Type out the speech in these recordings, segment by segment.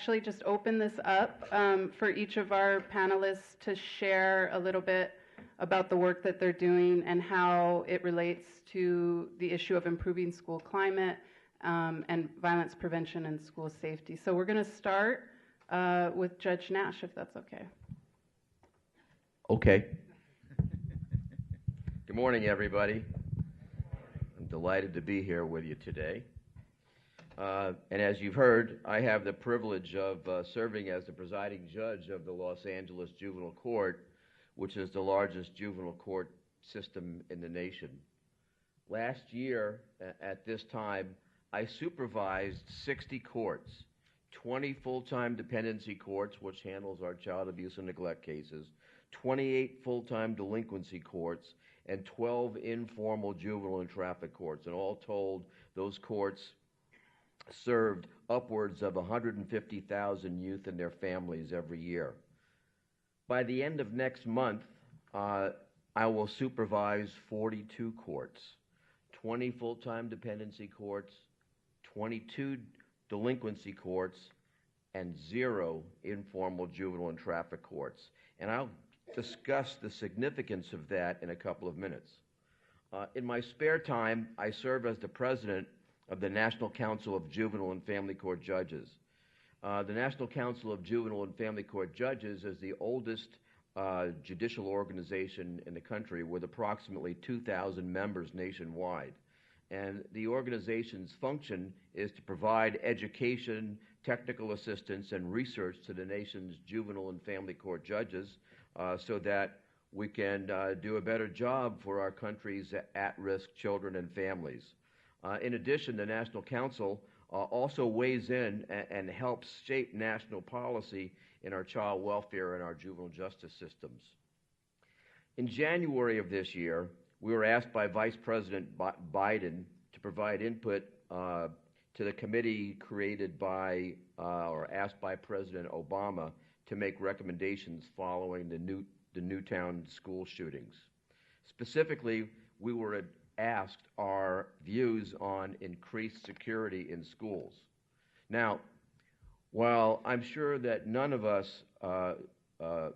Actually just open this up for each of our panelists to share a little bit about the work that they're doing and how it relates to the issue of improving school climate and violence prevention and school safety. So we're going to start with Judge Nash, if that's okay. Okay. Good morning, everybody. I'm delighted to be here with you today. And as you've heard, I have the privilege of serving as the presiding judge of the Los Angeles Juvenile Court, which is the largest juvenile court system in the nation. Last year, at this time, I supervised 60 courts, 20 full-time dependency courts, which handles our child abuse and neglect cases, 28 full-time delinquency courts, and 12 informal juvenile and traffic courts. And all told, those courts served upwards of 150,000 youth and their families every year. By the end of next month, I will supervise 42 courts, 20 full-time dependency courts, 22 delinquency courts, and 0 informal juvenile and traffic courts. And I'll discuss the significance of that in a couple of minutes. In my spare time, I serve as the president of the National Council of Juvenile and Family Court Judges. The National Council of Juvenile and Family Court Judges is the oldest judicial organization in the country with approximately 2,000 members nationwide. And the organization's function is to provide education, technical assistance, and research to the nation's juvenile and family court judges so that we can do a better job for our country's at-risk children and families. In addition, the National Council also weighs in and helps shape national policy in our child welfare and our juvenile justice systems. In January of this year, we were asked by Vice President Biden to provide input to the committee created by or asked by President Obama to make recommendations following the Newtown school shootings. Specifically, we were asked our views on increased security in schools. Now, while I'm sure that none of us none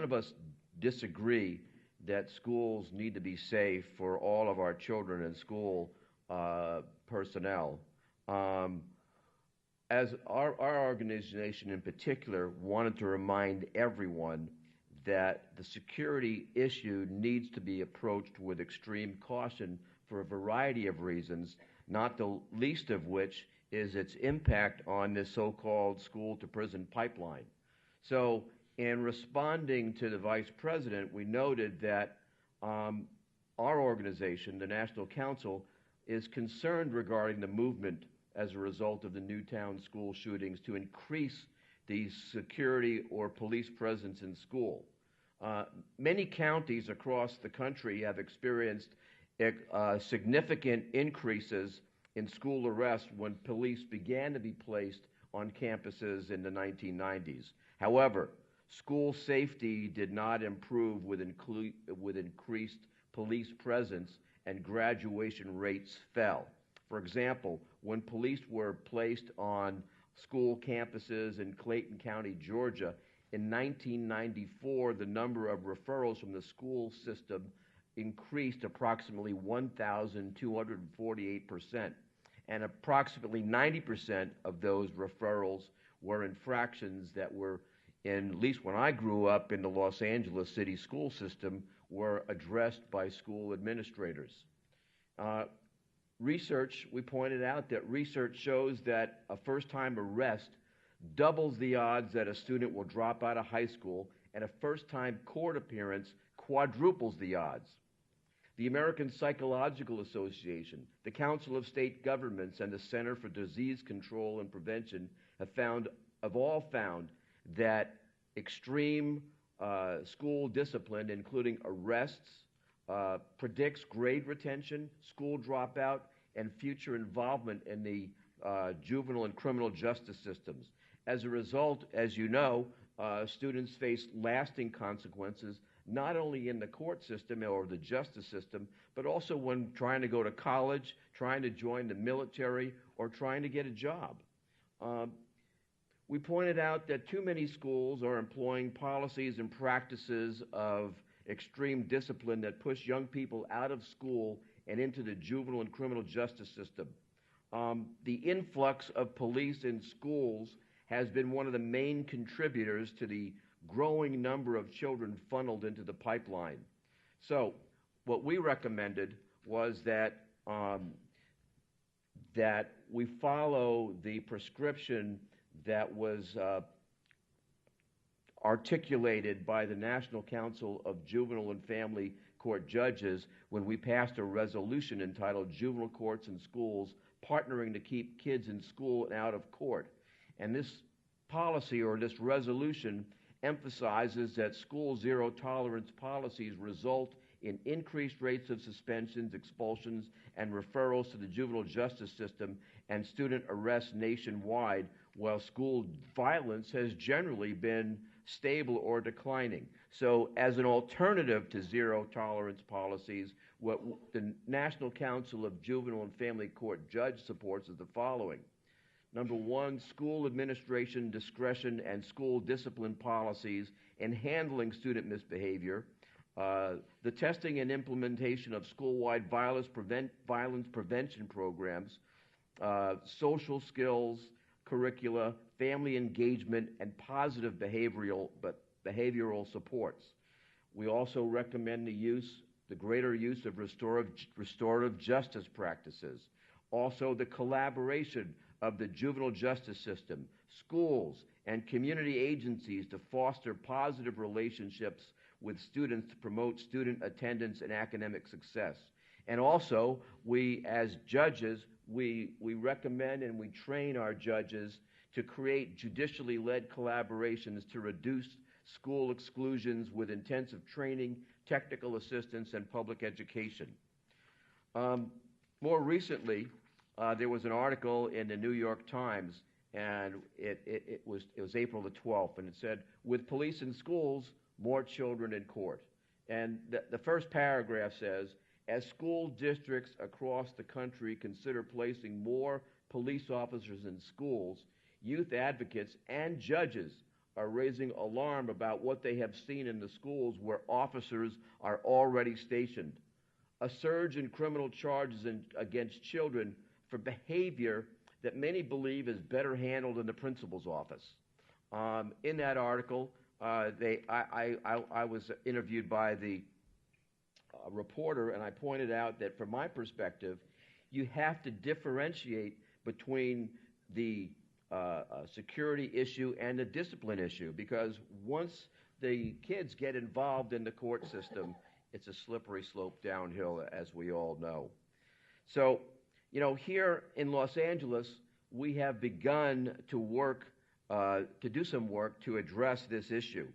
of us disagree that schools need to be safe for all of our children and school personnel, as our organization in particular wanted to remind everyone that the security issue needs to be approached with extreme caution for a variety of reasons, not the least of which is its impact on this so-called school-to-prison pipeline. So in responding to the Vice President, we noted that our organization, the National Council, is concerned regarding the movement as a result of the Newtown school shootings to increase the security or police presence in school. Many counties across the country have experienced significant increases in school arrests when police began to be placed on campuses in the 1990s. However, school safety did not improve with increased police presence, and graduation rates fell. For example, when police were placed on school campuses in Clayton County, Georgia, in 1994, the number of referrals from the school system increased approximately 1,248%, and approximately 90% of those referrals were infractions that were, at least when I grew up in the Los Angeles city school system, were addressed by school administrators. We pointed out that research shows that a first-time arrest doubles the odds that a student will drop out of high school, and a first-time court appearance quadruples the odds. The American Psychological Association, the Council of State Governments, and the Center for Disease Control and Prevention have all found that extreme school discipline, including arrests, predicts grade retention, school dropout, and future involvement in the juvenile and criminal justice systems. As a result, as you know, students face lasting consequences, not only in the court system or the justice system, but also when trying to go to college, trying to join the military, or trying to get a job. Um, we pointed out that too many schools are employing policies and practices of extreme discipline that push young people out of school and into the juvenile and criminal justice system. The influx of police in schools has been one of the main contributors to the growing number of children funneled into the pipeline. So what we recommended was that that we follow the prescription that was articulated by the National Council of Juvenile and Family Court Judges when we passed a resolution entitled Juvenile Courts and Schools Partnering to Keep Kids in School and Out of Court. And this policy, or this resolution, emphasizes that school zero tolerance policies result in increased rates of suspensions, expulsions, and referrals to the juvenile justice system and student arrests nationwide, while school violence has generally been stable or declining. So as an alternative to zero tolerance policies, what the National Council of Juvenile and Family Court Judge supports is the following. Number one, school administration discretion and school discipline policies in handling student misbehavior, the testing and implementation of school-wide violence prevention programs, social skills, curricula, family engagement, and positive behavioral supports. We also recommend the greater use of restorative justice practices. Also, the collaboration of the juvenile justice system, schools, and community agencies to foster positive relationships with students to promote student attendance and academic success. And also, we as judges, we recommend and we train our judges to create judicially led collaborations to reduce school exclusions with intensive training, technical assistance, and public education. More recently, there was an article in the New York Times, and it was April the 12th, and it said, "With police in schools, more children in court." And the first paragraph says, "As school districts across the country consider placing more police officers in schools, youth advocates and judges are raising alarm about what they have seen in the schools where officers are already stationed. A surge in criminal charges against children for behavior that many believe is better handled in the principal's office." In that article, I was interviewed by the reporter, and I pointed out that from my perspective, you have to differentiate between the security issue and the discipline issue, because once the kids get involved in the court system, it's a slippery slope downhill, as we all know. So, you know, here in Los Angeles, we have begun to work, to do some work to address this issue.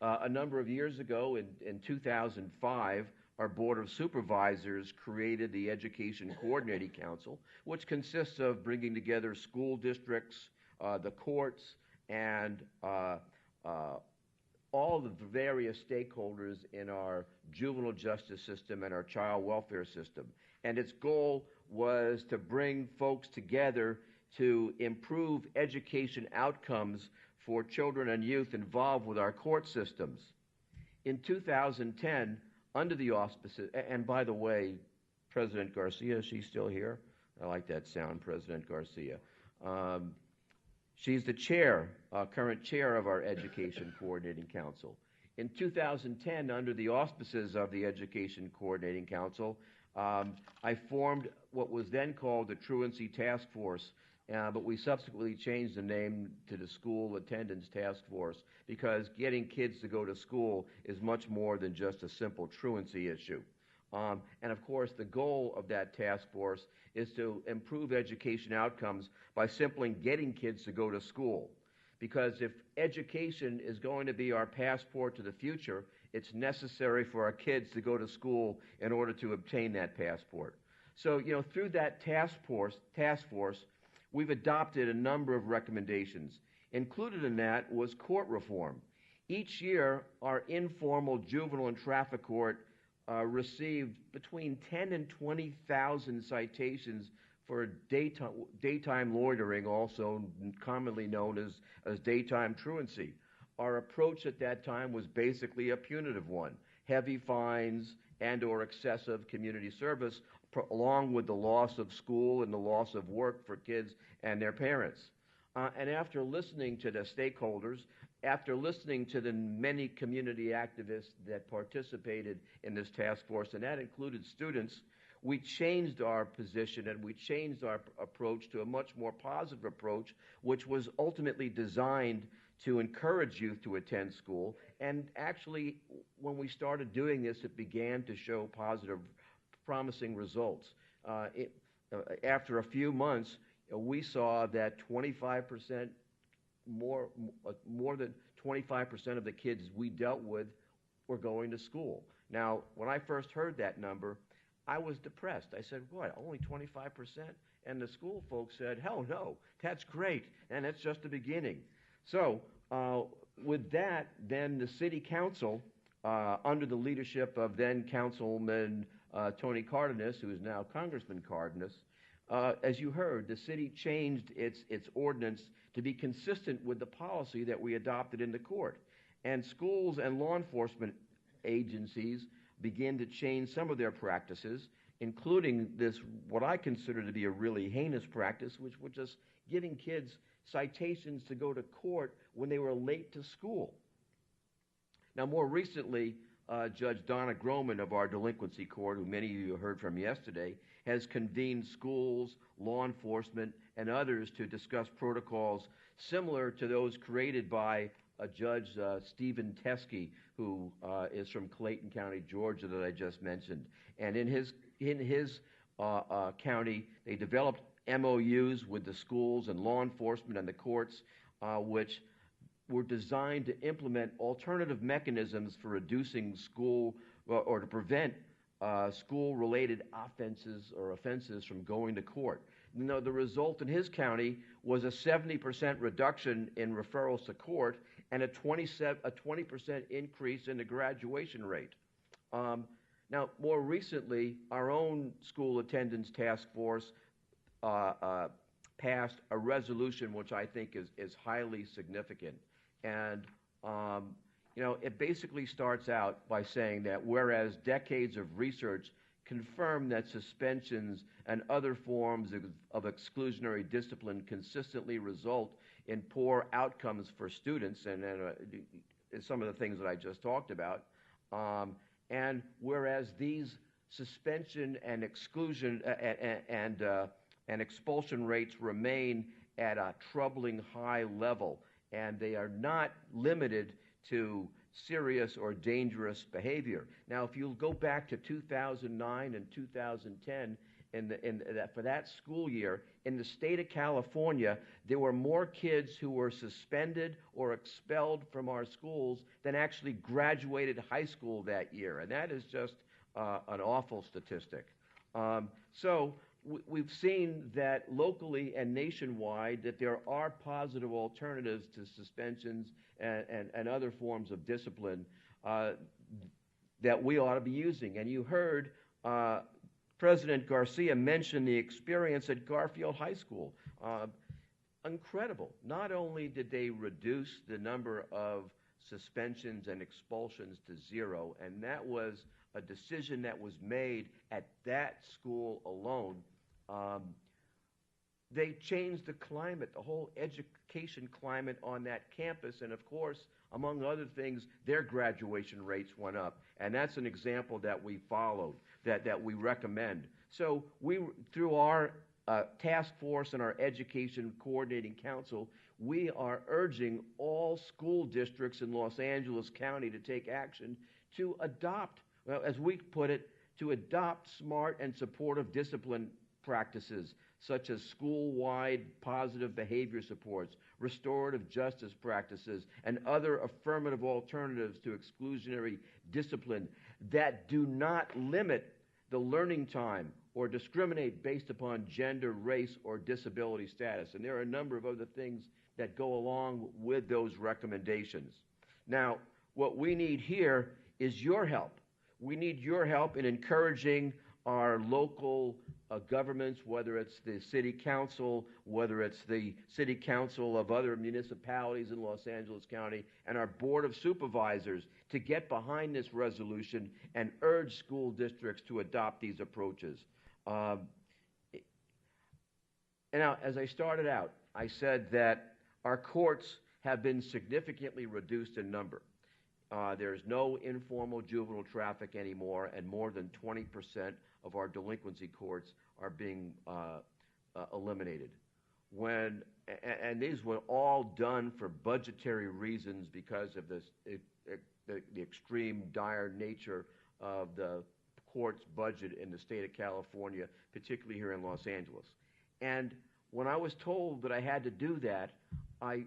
A number of years ago, in 2005, our Board of Supervisors created the Education Coordinating Council, which consists of bringing together school districts, the courts, and all of the various stakeholders in our juvenile justice system and our child welfare system. And its goal was to bring folks together to improve education outcomes for children and youth involved with our court systems. In 2010, under the auspices, and by the way, President Garcia, is she still here? I like that sound, President Garcia. She's the chair, current chair of our Education Coordinating Council. In 2010, under the auspices of the Education Coordinating Council, I formed what was then called the Truancy Task Force, but we subsequently changed the name to the School Attendance Task Force, because getting kids to go to school is much more than just a simple truancy issue. And of course, the goal of that task force is to improve education outcomes by simply getting kids to go to school. Because if education is going to be our passport to the future, it's necessary for our kids to go to school in order to obtain that passport. So, you know, through that task force, we've adopted a number of recommendations. Included in that was court reform. Each year, our informal juvenile and traffic court received between 10 and 20,000 citations for daytime loitering, also commonly known as daytime truancy. Our approach at that time was basically a punitive one: heavy fines and or excessive community service, along with the loss of school and the loss of work for kids and their parents. And after listening to the stakeholders, after listening to the many community activists that participated in this task force, and that included students, we changed our position and we changed our approach to a much more positive approach, which was ultimately designed to encourage youth to attend school. And actually, when we started doing this, it began to show positive, promising results. After a few months, we saw that 25% more than 25% of the kids we dealt with were going to school. Now, when I first heard that number, I was depressed. I said, what, only 25%? And the school folks said, hell no, that's great, and that's just the beginning. So with that, then the city council, under the leadership of then Councilman Tony Cardenas, who is now Congressman Cardenas, as you heard, the city changed its ordinance to be consistent with the policy that we adopted in the court. And schools and law enforcement agencies began to change some of their practices, including this, what I consider to be a really heinous practice, which was just giving kids citations to go to court when they were late to school. Now, more recently, Judge Donna Groman of our delinquency court, who many of you heard from yesterday, has convened schools, law enforcement, and others to discuss protocols similar to those created by Judge Stephen Teskey, who is from Clayton County, Georgia, that I just mentioned. And in his county, they developed MOUs with the schools and law enforcement and the courts, which were designed to implement alternative mechanisms for reducing school or to prevent school-related offenses from going to court. Now, the result in his county was a 70% reduction in referrals to court and a 20% increase in the graduation rate. Now, more recently, our own school attendance task force passed a resolution which I think is highly significant. And, it basically starts out by saying that whereas decades of research confirm that suspensions and other forms of exclusionary discipline consistently result in poor outcomes for students, and some of the things that I just talked about, and whereas these suspension and exclusion and expulsion rates remain at a troubling high level, and they are not limited to serious or dangerous behavior. Now, if you'll go back to 2009 and 2010, for that school year, in the state of California, there were more kids who were suspended or expelled from our schools than actually graduated high school that year, and that is just an awful statistic. So we've seen that locally and nationwide that there are positive alternatives to suspensions and other forms of discipline that we ought to be using. And you heard President Garcia mention the experience at Garfield High School. Incredible. Not only did they reduce the number of suspensions and expulsions to zero, and that was a decision that was made at that school alone, they changed the climate, the whole education climate on that campus, and of course, among other things, their graduation rates went up. And that's an example that we followed, that we recommend. So we, through our task force and our education coordinating council, we are urging all school districts in Los Angeles County to take action to adopt, well, as we put it, to adopt smart and supportive discipline practices such as school-wide positive behavior supports, restorative justice practices, and other affirmative alternatives to exclusionary discipline that do not limit the learning time or discriminate based upon gender, race, or disability status. And there are a number of other things that go along with those recommendations. Now, what we need here is your help. We need your help in encouraging our local governments, whether it's the city council, whether it's the city council of other municipalities in Los Angeles County, and our board of supervisors to get behind this resolution and urge school districts to adopt these approaches. And now, as I started out, I said that our courts have been significantly reduced in number. There's no informal juvenile traffic anymore, and more than 20% of our delinquency courts are being eliminated. And these were all done for budgetary reasons because of this, the extreme dire nature of the court's budget in the state of California, particularly here in Los Angeles. And when I was told that I had to do that, I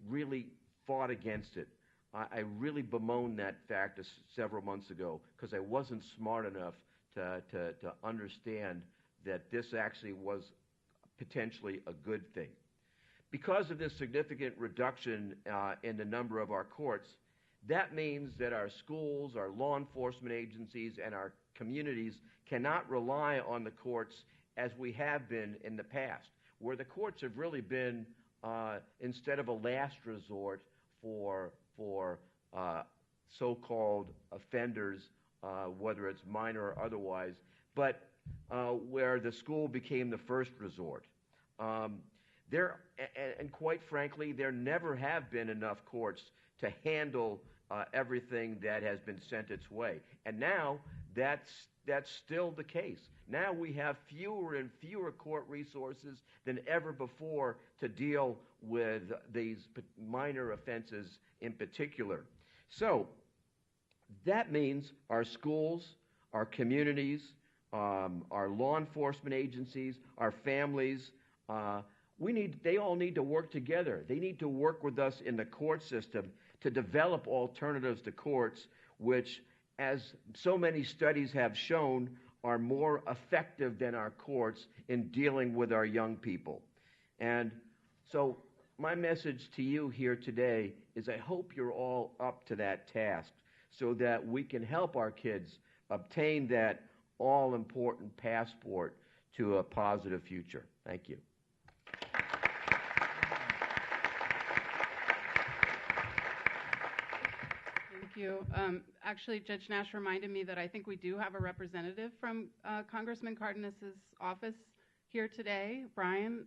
really fought against it. I really bemoaned that fact several months ago because I wasn't smart enough to understand that this actually was potentially a good thing. Because of this significant reduction in the number of our courts, that means that our schools, our law enforcement agencies, and our communities cannot rely on the courts as we have been in the past, where the courts have really been, instead of a last resort for so-called offenders, whether it's minor or otherwise, but where the school became the first resort. And quite frankly, there never have been enough courts to handle everything that has been sent its way. And now that's still the case. Now we have fewer and fewer court resources than ever before to deal with these minor offenses in particular. So that means our schools, our communities, our law enforcement agencies, our families, they all need to work together. They need to work with us in the court system to develop alternatives to courts, which, as so many studies have shown, are more effective than our courts in dealing with our young people. And so my message to you here today is I hope you're all up to that task so that we can help our kids obtain that all-important passport to a positive future. Thank you. Thank you. Actually, Judge Nash reminded me that I think we do have a representative from Congressman Cardenas's office here today, Brian.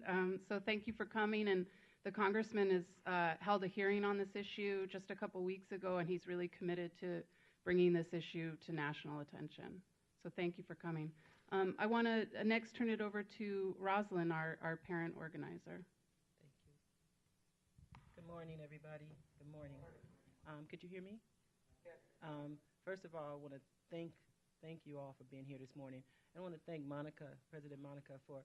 So thank you for coming. And the congressman has held a hearing on this issue just a couple weeks ago, and he's really committed to bringing this issue to national attention. So thank you for coming. I want to next turn it over to Roslyn, our parent organizer. Thank you. Good morning, everybody. Good morning. Could you hear me? Yes. First of all, I want to thank you all for being here this morning. And I want to thank Monica, President Monica, for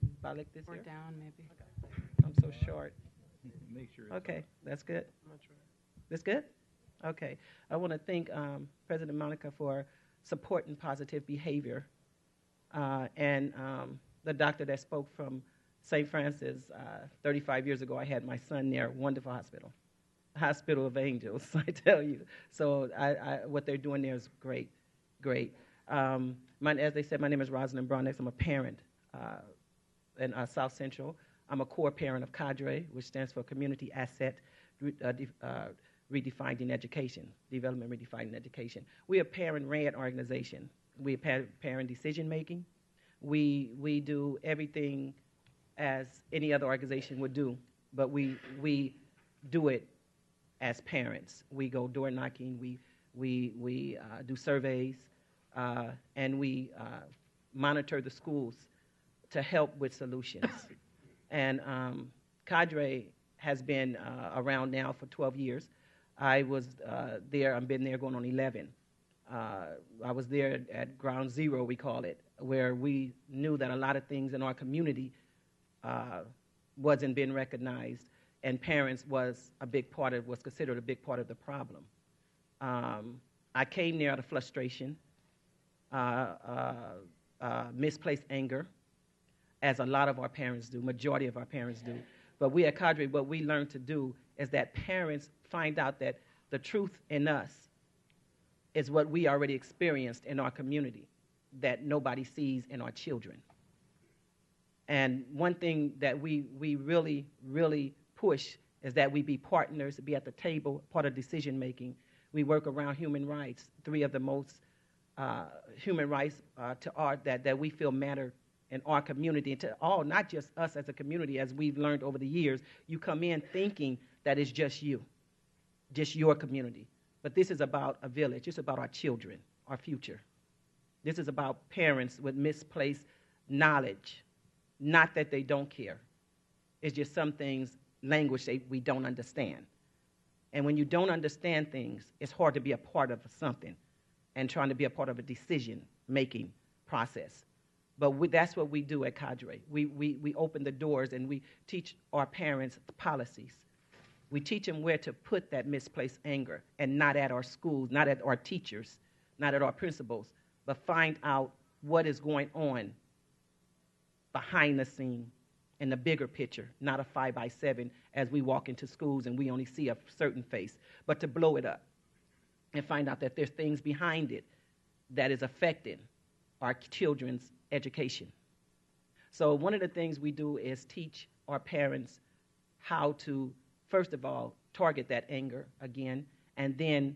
if I lick this Or here? down, maybe. Okay. I'm so short. Make sure. Okay, that's good. That's good? Okay. I want to thank President Monica for supporting positive behavior. And the doctor that spoke from St. Francis, 35 years ago, I had my son there, wonderful hospital of angels, I tell you. So what they're doing there is great, great. As they said, my name is Roslyn Broadnax. I'm a parent in South Central. I'm a core parent of CADRE, which stands for Community Asset Redefining Education, Development Redefining Education. We're a parent-ran organization. We have parent decision-making. We do everything as any other organization would do, but we do it as parents. We go door knocking, we do surveys, and we monitor the schools to help with solutions. And CADRE has been around now for 12 years. I was there, I've been there going on 11. I was there at ground zero, we call it, where we knew that a lot of things in our community wasn't being recognized, and parents was considered a big part of the problem. I came there out of frustration, misplaced anger, as a lot of our parents do, majority of our parents do. But we at CADRE, what we learned to do is that parents find out that the truth in us is what we already experienced in our community that nobody sees in our children. And one thing that we really, really push is that we be partners, be at the table, part of decision making. We work around human rights, three of the most human rights that we feel matter in our community, and to all, not just us as a community, as we've learned over the years. You come in thinking that it's just you, just your community. But this is about a village. It's about our children, our future. This is about parents with misplaced knowledge. Not that they don't care. It's just some things, language we don't understand. And when you don't understand things, it's hard to be a part of something and trying to be a part of a decision-making process. But that's what we do at Cadre. We open the doors and we teach our parents policies. We teach them where to put that misplaced anger, and not at our schools, not at our teachers, not at our principals, but find out what is going on behind the scene in the bigger picture, not a 5x7 as we walk into schools and we only see a certain face, but to blow it up and find out that there's things behind it that is affecting our children's education. So one of the things we do is teach our parents how to, first of all, target that anger again, and then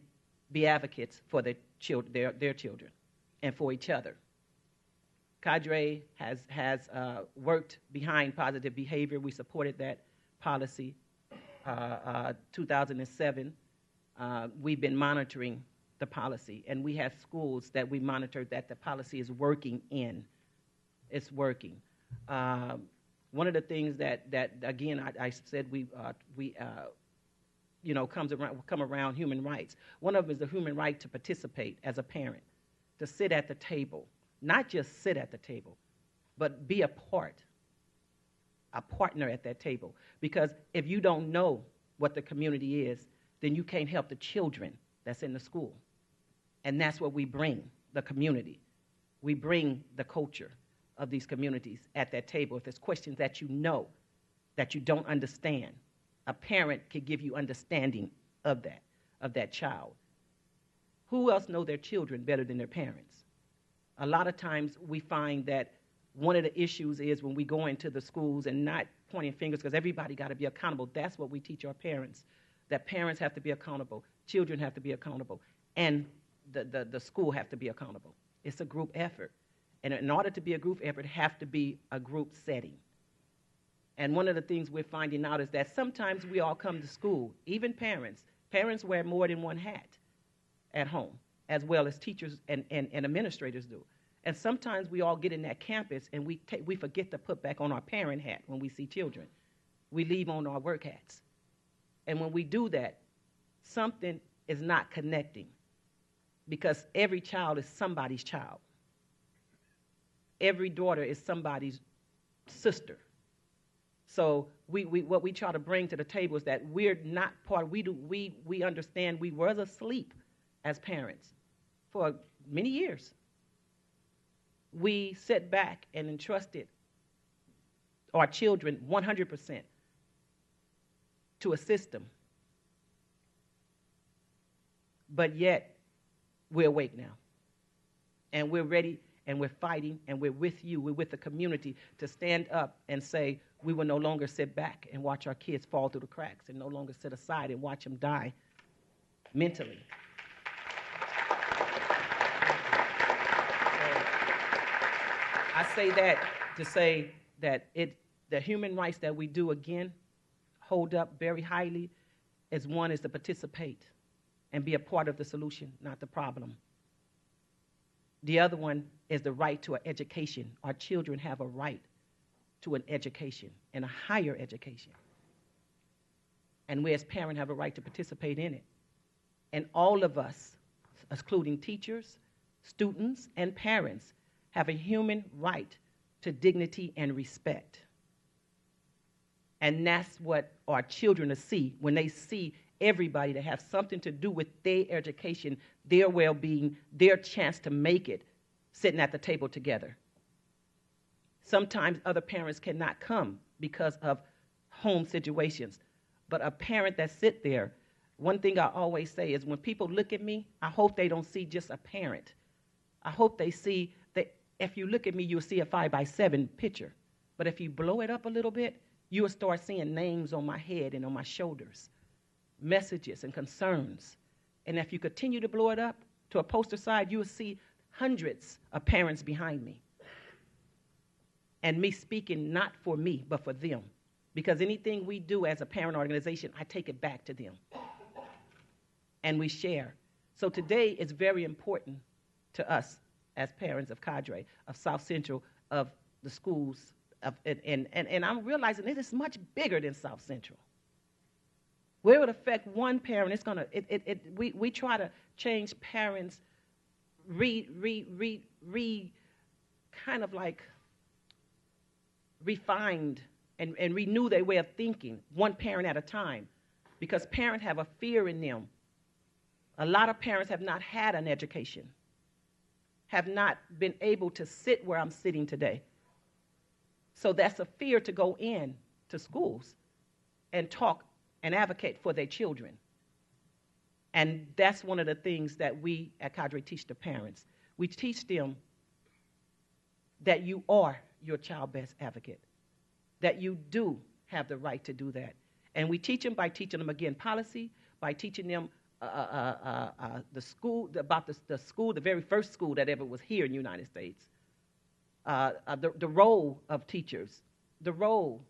be advocates for their children and for each other. Cadre has worked behind positive behavior. We supported that policy. 2007, we've been monitoring the policy, and we have schools that we monitor that the policy is working in. It's working. One of the things that again, I said come around human rights. One of them is the human right to participate as a parent, to sit at the table, not just sit at the table, but be a partner at that table. Because if you don't know what the community is, then you can't help the children that's in the school. And that's what we bring, the community. We bring the culture of these communities at that table. If there's questions that you know, that you don't understand, a parent could give you understanding of that child. Who else know their children better than their parents? A lot of times we find that one of the issues is when we go into the schools and not pointing fingers, because everybody got to be accountable. That's what we teach our parents, that parents have to be accountable, children have to be accountable, and the school have to be accountable. It's a group effort. And in order to be a group effort, it has to be a group setting. And one of the things we're finding out is that sometimes we all come to school, even parents. Parents wear more than one hat at home, as well as teachers and administrators do. And sometimes we all get in that campus and we forget to put back on our parent hat when we see children. We leave on our work hats. And when we do that, something is not connecting, because every child is somebody's child. Every daughter is somebody's sister. So what we try to bring to the table is that we're not part. We understand we were asleep as parents for many years. We sat back and entrusted our children 100% to a system. But yet, we're awake now. And we're ready, and we're fighting, and we're with you, we're with the community to stand up and say, we will no longer sit back and watch our kids fall through the cracks, and no longer sit aside and watch them die mentally. I say that to say that the human rights that we do, again, hold up very highly, is one is to participate and be a part of the solution, not the problem. The other one is the right to an education. Our children have a right to an education and a higher education. And we as parents have a right to participate in it. And all of us, including teachers, students, and parents, have a human right to dignity and respect. And that's what our children will see when they see everybody to have something to do with their education, their well-being, their chance to make it, sitting at the table together. Sometimes other parents cannot come because of home situations, but a parent that sit there One thing I always say is when people look at me, I hope they don't see just a parent. I hope they see that if you look at me, you'll see a 5x7 picture. But if you blow it up a little bit, you'll start seeing names on my head and on my shoulders, messages and concerns. And if you continue to blow it up to a poster side, you will see hundreds of parents behind me. And me speaking not for me, but for them. Because anything we do as a parent organization, I take it back to them. And we share. So today is very important to us as parents of Cadre, of South Central, of the schools. And I'm realizing it is much bigger than South Central. Where it would affect one parent, it's gonna. We try to change parents, kind of like refined and renew their way of thinking, one parent at a time, because parents have a fear in them. A lot of parents have not had an education, have not been able to sit where I'm sitting today. So that's a fear to go in to schools and talk and advocate for their children. And that's one of the things that we at Cadre teach the parents. We teach them that you are your child's best advocate, that you do have the right to do that. And we teach them by teaching them, again, policy, by teaching them the school, about the school, the very first school that ever was here in the United States, the role of teachers, the role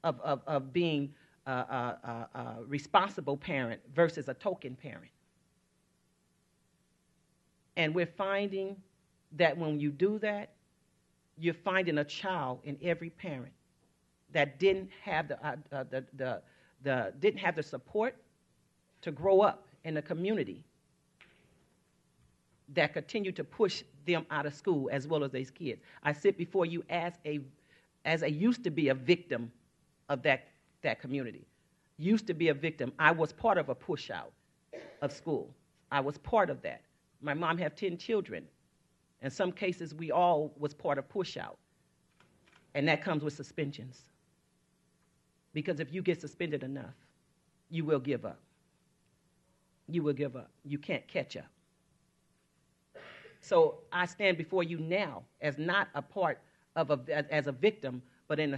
of being a responsible parent versus a token parent. And we're finding that when you do that, you're finding a child in every parent that didn't have the support to grow up in a community that continue to push them out of school as well as these kids. I sit before you as a used to be a victim of that community. Used to be a victim. I was part of a push out of school. I was part of that. My mom had 10 children. In some cases, we all was part of push out. And that comes with suspensions. Because if you get suspended enough, you will give up. You will give up. You can't catch up. So I stand before you now as not a part of as a victim, but in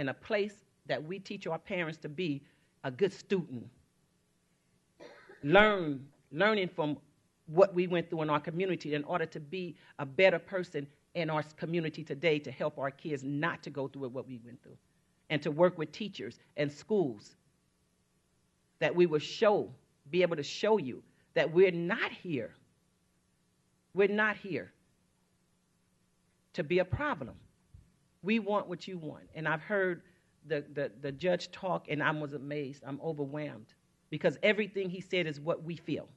a place that we teach our parents to be a good student. Learning from what we went through in our community in order to be a better person in our community today, to help our kids not to go through what we went through, and to work with teachers and schools, that we will be able to show you that we're not here. We're not here to be a problem. We want what you want. And I've heard the judge talk, and I was amazed. I'm overwhelmed because everything he said is what we feel.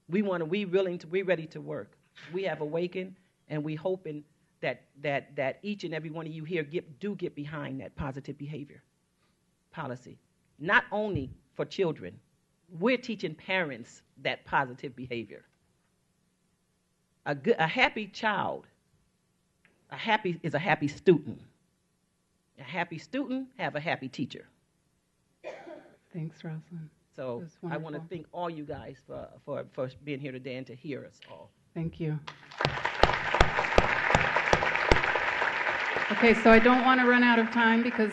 We're ready to work. We have awakened, and we're hoping that each and every one of you here get behind that positive behavior policy. Not only for children, we're teaching parents that positive behavior. A happy child, is a happy student. A happy student have a happy teacher. Thanks, Roslyn. So I want to thank all you guys for being here today and to hear us all. Thank you. Okay, so I don't want to run out of time because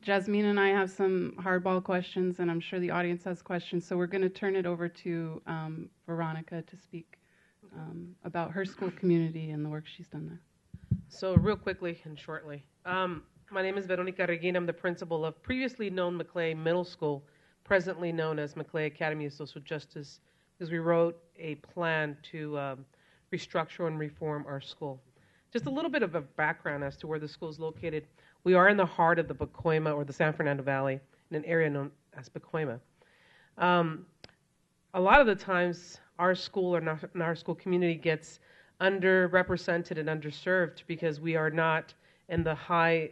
Jazmin and I have some hardball questions, and I'm sure the audience has questions. So we're going to turn it over to Veronica to speak about her school community and the work she's done there. So real quickly and shortly, my name is Veronica Arreguin. I'm the principal of previously known McClay Middle School, presently known as McClay Academy of Social Justice, because we wrote a plan to restructure and reform our school. Just a little bit of a background as to where the school is located. We are in the heart of the Pacoima, or the San Fernando Valley, in an area known as Pacoima. A lot of the times, our school or our school community gets underrepresented and underserved because we are not in the high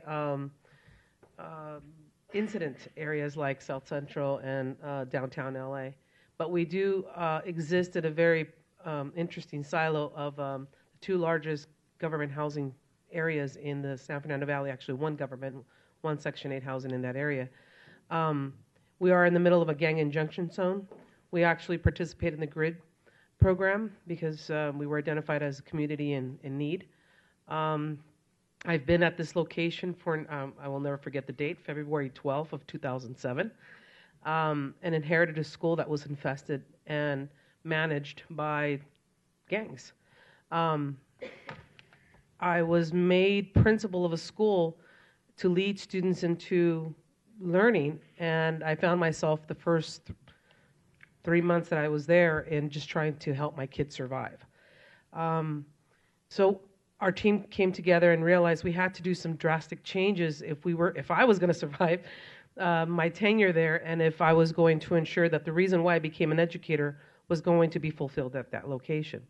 incident areas like South Central and downtown LA. But we do exist at a very interesting silo of the two largest government housing areas in the San Fernando Valley, actually one government, one Section 8 housing in that area. We are in the middle of a gang injunction zone. We actually participate in the GRID program because we were identified as a community in need. I've been at this location for, I will never forget the date, February 12th of 2007, and inherited a school that was infested and managed by gangs. I was made principal of a school to lead students into learning, and I found myself the first 3 months that I was there in just trying to help my kids survive. So our team came together and realized we had to do some drastic changes if I was going to survive my tenure there, and if I was going to ensure that the reason why I became an educator was going to be fulfilled at that location.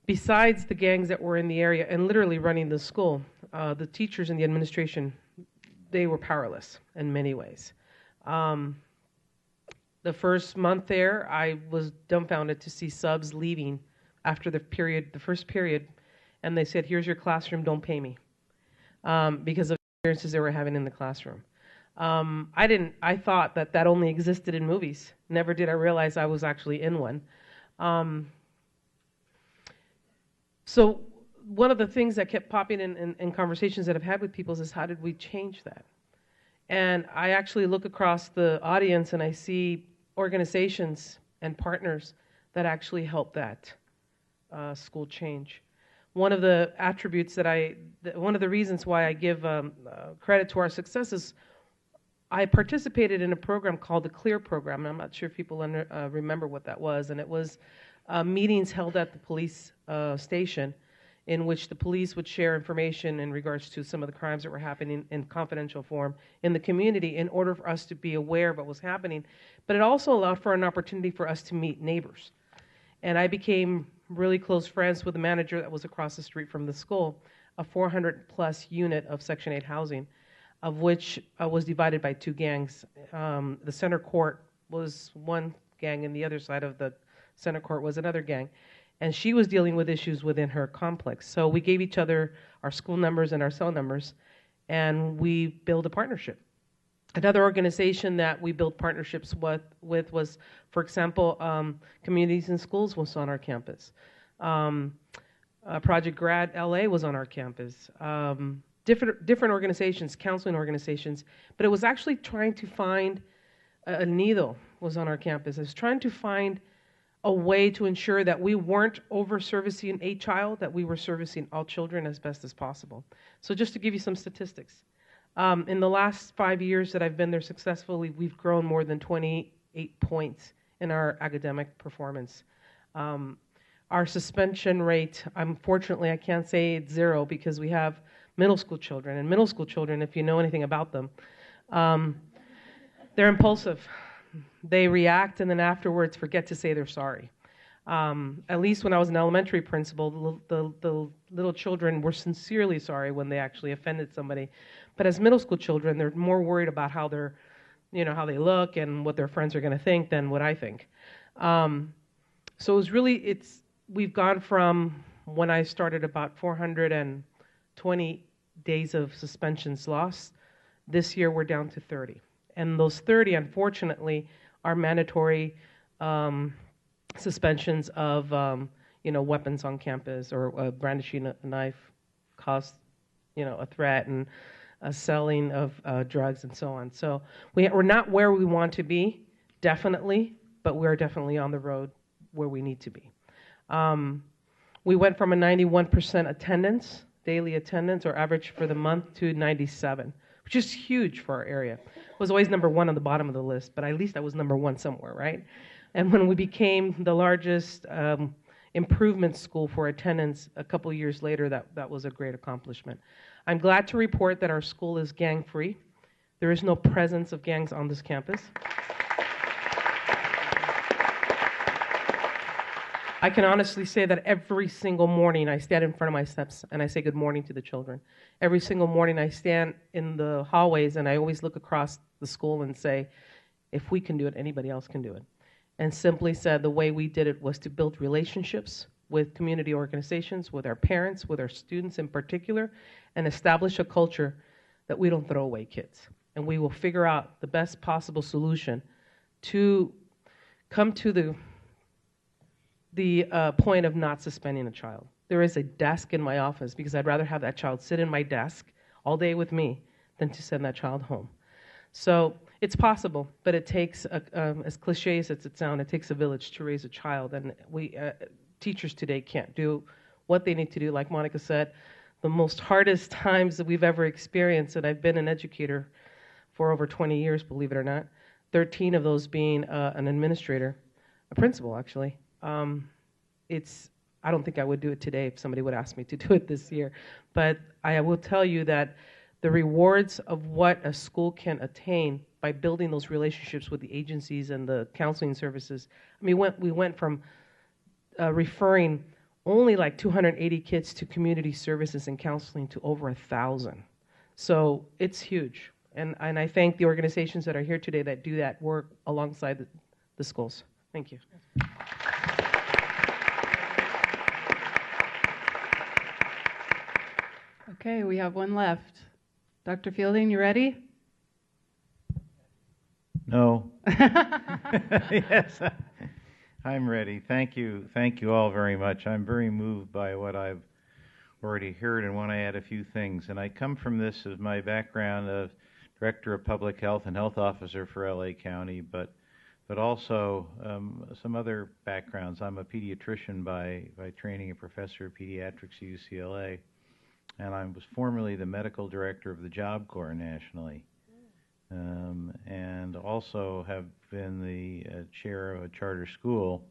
Besides the gangs that were in the area and literally running the school, the teachers and the administration, they were powerless in many ways. The first month there, I was dumbfounded to see subs leaving after the first period, and they said, "Here's your classroom, don't pay me," because of the experiences they were having in the classroom. I thought that only existed in movies. Never did I realize I was actually in one. So one of the things that kept popping in conversations that I've had with people is how did we change that? And I actually look across the audience and I see organizations and partners that actually help that school change. One of the attributes one of the reasons why I give credit to our success is I participated in a program called the CLEAR program, and I'm not sure if people remember what that was, and it was meetings held at the police station in which the police would share information in regards to some of the crimes that were happening in confidential form in the community in order for us to be aware of what was happening. But it also allowed for an opportunity for us to meet neighbors. And I became really close friends with the manager that was across the street from the school, a 400-plus unit of Section 8 housing, of which was divided by two gangs. The center court was one gang, and the other side of the center court was another gang. And she was dealing with issues within her complex. So we gave each other our school numbers and our cell numbers, and we built a partnership. Another organization that we built partnerships with was, for example, Communities in Schools was on our campus. Project Grad LA was on our campus. Different organizations, counseling organizations, but it was actually trying to find, Nido was on our campus. It was trying to find a way to ensure that we weren't over-servicing a child, that we were servicing all children as best as possible. So just to give you some statistics, in the last 5 years that I've been there successfully, we've grown more than 28 points in our academic performance. Our suspension rate, unfortunately, I can't say it's zero because we have middle school children. And middle school children, if you know anything about them, they're impulsive. They react and then afterwards forget to say they're sorry. At least when I was an elementary principal, the little children were sincerely sorry when they actually offended somebody. But as middle school children, they're more worried about how how they look and what their friends are going to think than what I think. So we've gone from when I started about 420 days of suspensions lost. This year we're down to 30. And those 30, unfortunately, are mandatory suspensions of, weapons on campus or brandishing a knife caused, a threat and selling of drugs and so on. So we're not where we want to be, definitely, but we're definitely on the road where we need to be. We went from a 91% attendance, daily attendance, or average for the month, to 97, which is huge for our area. It was always number one on the bottom of the list, but at least I was number one somewhere, right? And when we became the largest improvement school for attendance a couple years later, that was a great accomplishment. I'm glad to report that our school is gang-free. There is no presence of gangs on this campus. I can honestly say that every single morning I stand in front of my steps and I say good morning to the children. Every single morning I stand in the hallways and I always look across the school and say, if we can do it, anybody else can do it. And simply said, the way we did it was to build relationships with community organizations, with our parents, with our students in particular, and establish a culture that we don't throw away kids. and we will figure out the best possible solution to come to the point of not suspending a child. There is a desk in my office because I'd rather have that child sit in my desk all day with me than to send that child home. So it's possible, but it takes, as cliche as it sounds, it takes a village to raise a child, and we teachers today can't do what they need to do. Like Monica said, the most hardest times that we've ever experienced, and I've been an educator for over 20 years, believe it or not, 13 of those being an administrator, a principal actually. I don't think I would do it today if somebody would ask me to do it this year, but I will tell you that the rewards of what a school can attain by building those relationships with the agencies and the counseling services. I mean, we went from referring only like 280 kids to community services and counseling to over 1,000. So it's huge. And I thank the organizations that are here today that do that work alongside the schools. Thank you. Okay, we have one left. Dr. Fielding, you ready? No. Yes, I'm ready. Thank you all very much. I'm very moved by what I've already heard and want to add a few things. And I come from this as my background of Director of Public Health and Health Officer for LA County, but also some other backgrounds. I'm a pediatrician by training, a professor of pediatrics at UCLA, and I was formerly the medical director of the Job Corps nationally. And also have been the chair of a charter school,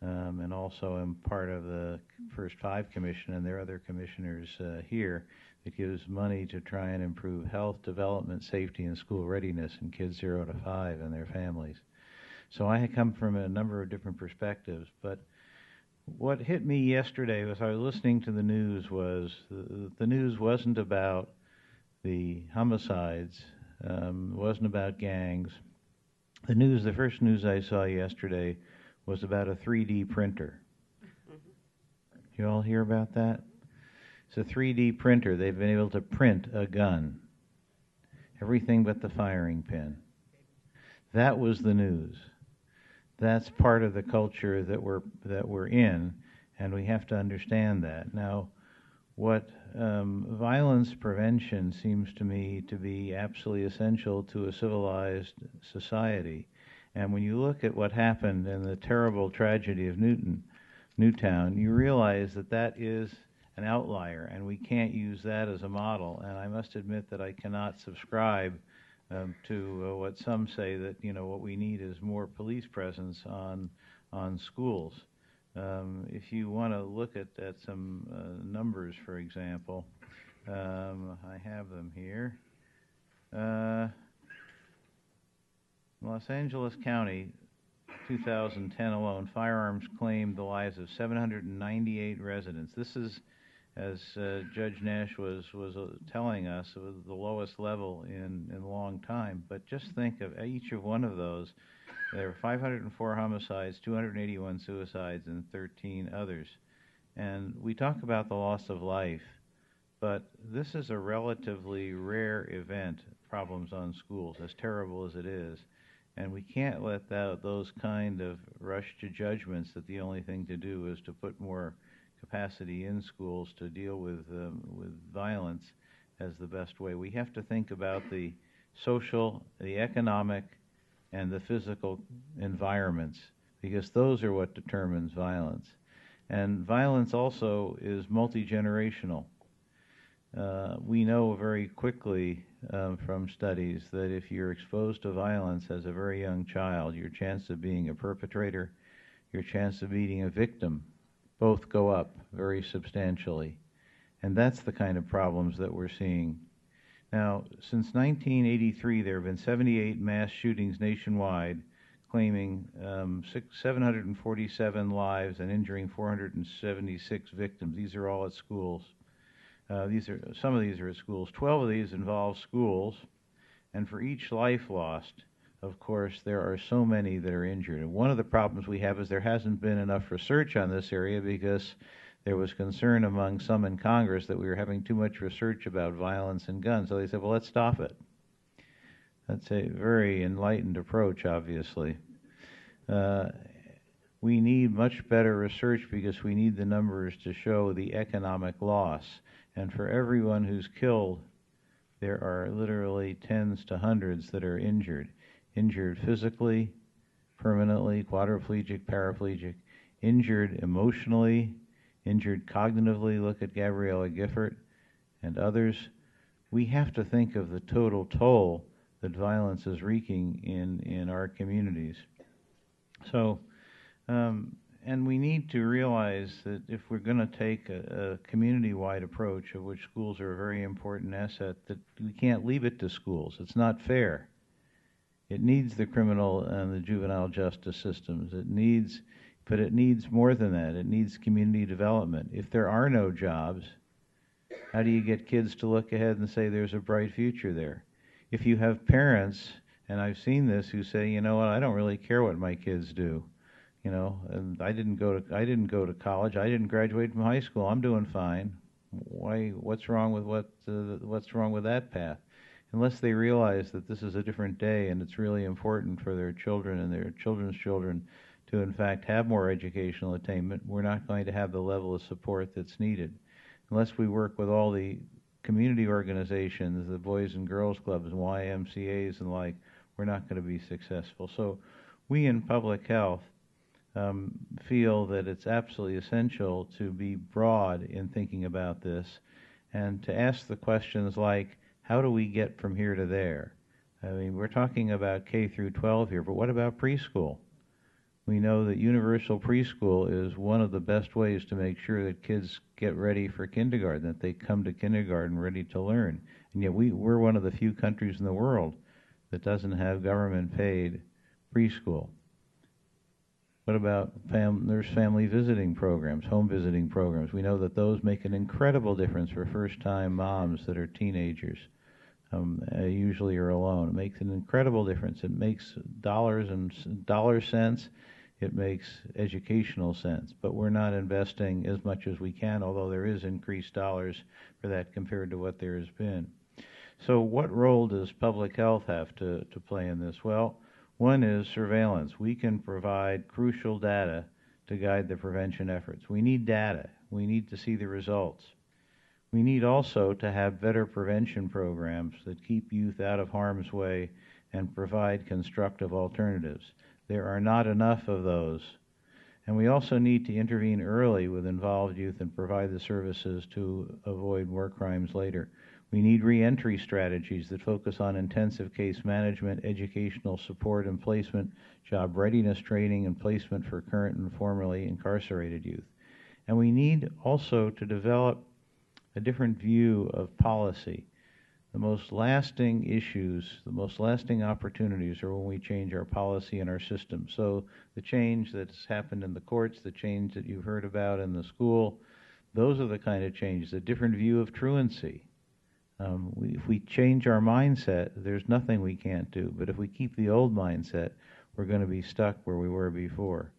and also am part of the First Five Commission, and there are other commissioners here that gives money to try and improve health, development, safety, and school readiness in kids 0 to 5 and their families. So I come from a number of different perspectives, but what hit me yesterday as I was listening to the news was the news wasn't about the homicides. Wasn't about gangs. The first news I saw yesterday was about a 3D printer. You all hear about that? It's a 3D printer. They've been able to print a gun. Everything but the firing pin. That was the news. That's part of the culture that we're in, and we have to understand that. Now, what violence prevention seems to me to be absolutely essential to a civilized society. And when you look at what happened in the terrible tragedy of Newtown, you realize that that is an outlier, and we can't use that as a model. And I must admit that I cannot subscribe to what some say that, what we need is more police presence on schools. If you want to look at some numbers, for example, I have them here. Los Angeles County, 2010 alone, firearms claimed the lives of 798 residents. This is, as Judge Nash was telling us, it was the lowest level in a long time. But just think of each of one of those. There were 504 homicides, 281 suicides, and 13 others. And we talk about the loss of life, but this is a relatively rare event, problems on schools, as terrible as it is. And we can't let those kind of rush to judgments that the only thing to do is to put more capacity in schools to deal with violence as the best way. We have to think about the social, the economic, and the physical environments, because those are what determines violence. And violence also is multi-generational. We know very quickly from studies that if you're exposed to violence as a very young child, your chance of being a perpetrator, your chance of being a victim, both go up very substantially. And that's the kind of problems that we're seeing. Now, since 1983, there have been 78 mass shootings nationwide, claiming 747 lives and injuring 476 victims. These are all at schools. Some of these are at schools. 12 of these involve schools, and for each life lost, of course, there are so many that are injured. And one of the problems we have is there hasn't been enough research on this area because there was concern among some in Congress that we were having too much research about violence and guns. So they said, well, let's stop it. That's a very enlightened approach, obviously. We need much better research because we need the numbers to show the economic loss. And for everyone who's killed, there are literally tens to hundreds that are injured. Injured physically, permanently, quadriplegic, paraplegic, injured emotionally, injured cognitively. Look at Gabriella Gifford and others. We have to think of the total toll that violence is wreaking in our communities. So, and we need to realize that if we're going to take a community-wide approach, of which schools are a very important asset, that we can't leave it to schools. It's not fair. It needs the criminal and the juvenile justice systems. But it needs more than that. It needs community development. If there are no jobs, how do you get kids to look ahead and say there's a bright future there? If you have parents, and I've seen this, who say, you know what, I don't really care what my kids do. You know, and I didn't go to college. I didn't graduate from high school. I'm doing fine. What's wrong with what's wrong with that path? Unless they realize that this is a different day and it's really important for their children and their children's children to in fact have more educational attainment, we're not going to have the level of support that's needed. Unless we work with all the community organizations, the Boys and Girls Clubs and YMCAs and like, we're not going to be successful. So we in public health feel that it's absolutely essential to be broad in thinking about this and to ask the questions like, how do we get from here to there? I mean, we're talking about K through 12 here, but what about preschool? We know that universal preschool is one of the best ways to make sure that kids get ready for kindergarten, that they come to kindergarten ready to learn. And yet we're one of the few countries in the world that doesn't have government-paid preschool. What about nurse family visiting programs, home visiting programs? We know that those make an incredible difference for first-time moms that are teenagers, usually are alone. It makes an incredible difference. It makes dollar sense. It makes educational sense. But we're not investing as much as we can, although there is increased dollars for that compared to what there has been. So what role does public health have to play in this? Well, one is surveillance. We can provide crucial data to guide the prevention efforts. We need data. We need to see the results. We need also to have better prevention programs that keep youth out of harm's way and provide constructive alternatives. There are not enough of those. And we also need to intervene early with involved youth and provide the services to avoid more crimes later. We need reentry strategies that focus on intensive case management, educational support and placement, job readiness training, and placement for current and formerly incarcerated youth. And we need also to develop a different view of policy. The most lasting issues, the most lasting opportunities are when we change our policy and our system. So the change that's happened in the courts, the change that you've heard about in the school, those are the kind of changes, a different view of truancy. If we change our mindset, there's nothing we can't do. But if we keep the old mindset, we're going to be stuck where we were before.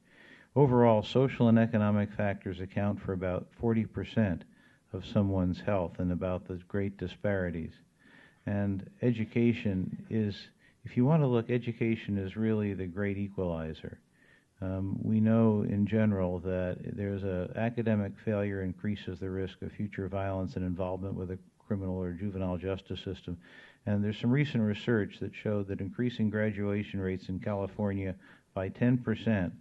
Overall, social and economic factors account for about 40% of someone's health and about the great disparities. And education is, if you want to look, education is really the great equalizer. We know in general that there's academic failure increases the risk of future violence and involvement with a criminal or juvenile justice system. And there's some recent research that showed that increasing graduation rates in California by 10%,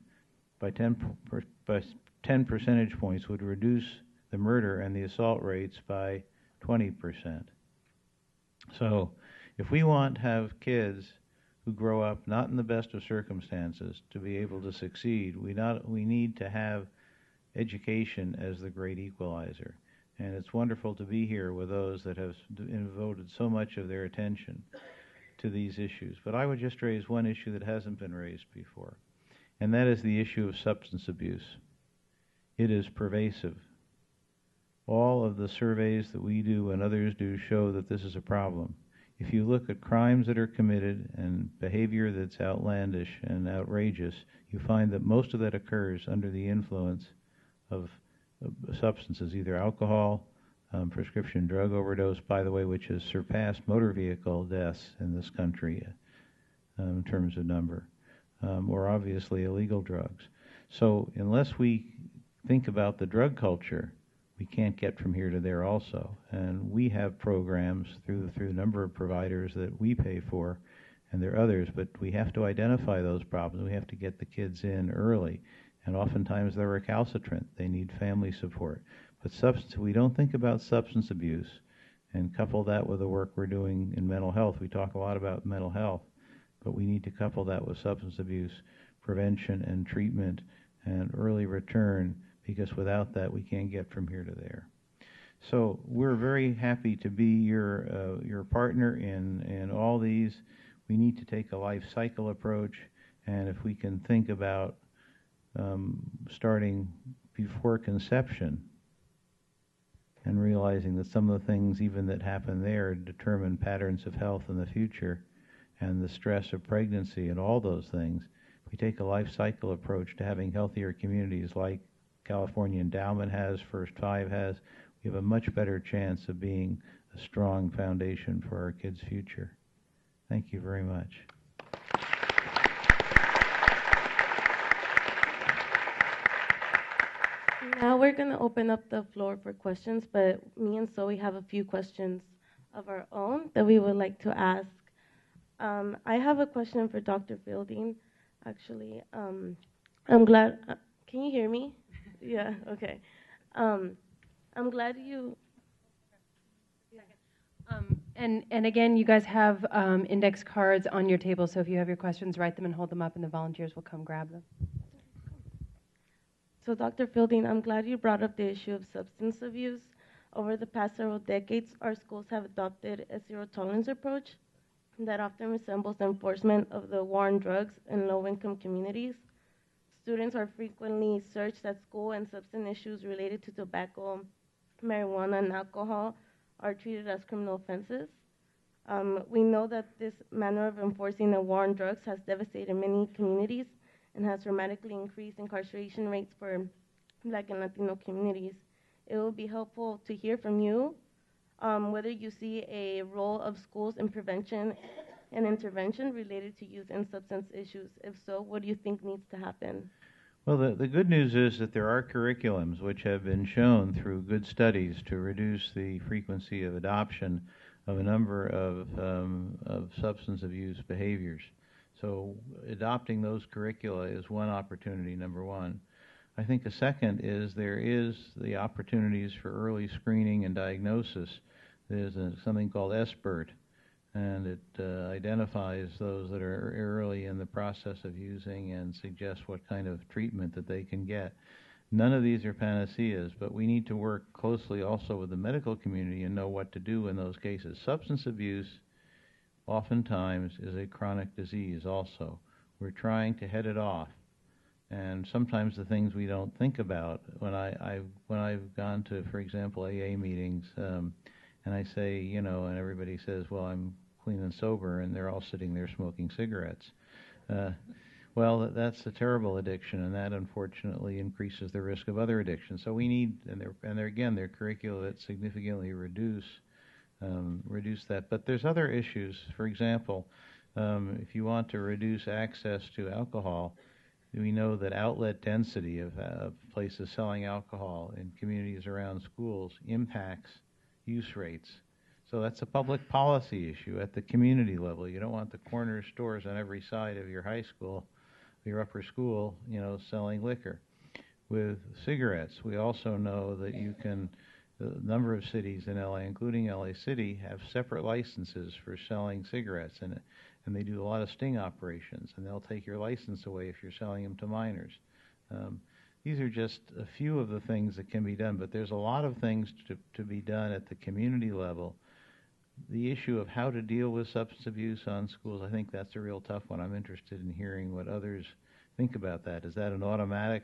by 10 percentage points would reduce the murder and the assault rates by 20%. So if we want to have kids who grow up not in the best of circumstances to be able to succeed, we need to have education as the great equalizer. And it's wonderful to be here with those that have devoted so much of their attention to these issues. But I would just raise one issue that hasn't been raised before, and that is the issue of substance abuse. It is pervasive. All of the surveys that we do and others do show that this is a problem. If you look at crimes that are committed and behavior that's outlandish and outrageous, you find that most of that occurs under the influence of substances, either alcohol, prescription drug overdose, by the way, which has surpassed motor vehicle deaths in this country in terms of number, or obviously illegal drugs. So unless we think about the drug culture, we can't get from here to there also. And we have programs through a number of providers that we pay for, and there are others, but we have to identify those problems. We have to get the kids in early. And oftentimes they're recalcitrant. They need family support. But we don't think about substance abuse and couple that with the work we're doing in mental health. We talk a lot about mental health, but we need to couple that with substance abuse prevention and treatment and early return, because without that we can't get from here to there. So we're very happy to be your partner in all these. We need to take a life cycle approach, and if we can think about starting before conception and realizing that some of the things even that happen there determine patterns of health in the future and the stress of pregnancy and all those things, if we take a life cycle approach to having healthier communities like California Endowment has, First Five has, we have a much better chance of being a strong foundation for our kids' future. Thank you very much. Now we're going to open up the floor for questions, but me and Zoe have a few questions of our own that we would like to ask. I have a question for Dr. Fielding, actually. I'm glad, can you hear me? Yeah, okay. I'm glad you... And again, you guys have index cards on your table, so if you have your questions, write them and hold them up, and the volunteers will come grab them. So, Dr. Fielding, I'm glad you brought up the issue of substance abuse. Over the past several decades, our schools have adopted a zero-tolerance approach that often resembles the enforcement of the war on drugs in low-income communities. Students are frequently searched at school, and substance issues related to tobacco, marijuana, and alcohol are treated as criminal offenses. We know that this manner of enforcing the war on drugs has devastated many communities and has dramatically increased incarceration rates for Black and Latino communities. It will be helpful to hear from you whether you see a role of schools in prevention and intervention related to youth and substance issues. If so, what do you think needs to happen? Well, the good news is that there are curriculums which have been shown through good studies to reduce the frequency of adoption of a number of substance abuse behaviors. So adopting those curricula is one opportunity, number one. I think a second is there is the opportunities for early screening and diagnosis. There's something called SBIRT, and it identifies those that are early in the process of using and suggests what kind of treatment that they can get. None of these are panaceas, but we need to work closely also with the medical community and know what to do in those cases. Substance abuse oftentimes is a chronic disease also. We're trying to head it off. And sometimes the things we don't think about, when I've gone to, for example, AA meetings, and I say, and everybody says, well, I'm clean and sober, and they're all sitting there smoking cigarettes. Well, that's a terrible addiction, and that unfortunately increases the risk of other addictions. So we need, they're curricula that significantly reduce that. But there's other issues. For example, if you want to reduce access to alcohol, we know that outlet density of places selling alcohol in communities around schools impacts use rates. So that's a public policy issue at the community level. You don't want the corner stores on every side of your high school, your upper school, selling liquor. With cigarettes, we also know that a number of cities in LA, including LA City, have separate licenses for selling cigarettes, and they do a lot of sting operations, and they'll take your license away if you're selling them to minors. These are just a few of the things that can be done, but there's a lot of things to be done at the community level. The issue of how to deal with substance abuse on schools, I think that's a real tough one. I'm interested in hearing what others think about that. Is that an automatic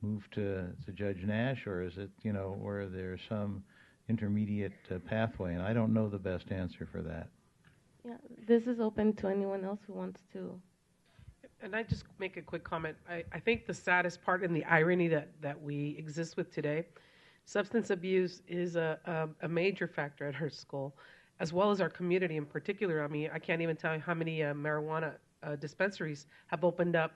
move to Judge Nash, or is it, or there's some intermediate pathway? And I don't know the best answer for that. Yeah, this is open to anyone else who wants to. And I just make a quick comment. I think the saddest part and the irony that we exist with today Substance abuse is a major factor at our school, as well as our community in particular. I mean, I can't even tell you how many marijuana dispensaries have opened up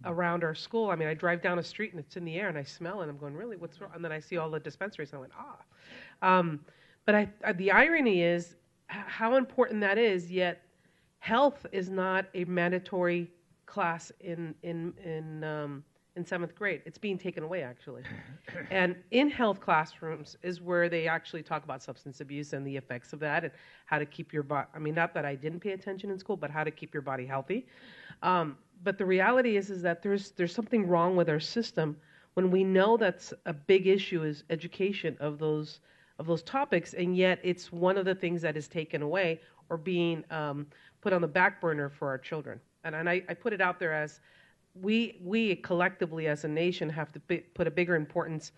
around our school. I mean, I drive down a street and it's in the air and I smell it and I'm going, really, what's wrong? And then I see all the dispensaries and I went, But the irony is how important that is, yet health is not a mandatory class in 7th grade. It's being taken away, actually. And in health classrooms is where they actually talk about substance abuse and the effects of that and how to keep your body, I mean, not that I didn't pay attention in school, but how to keep your body healthy. But the reality is that there's something wrong with our system when we know that's a big issue is education of those topics, and yet it's one of the things that is taken away or being put on the back burner for our children. And I put it out there as we collectively as a nation have to put a bigger importance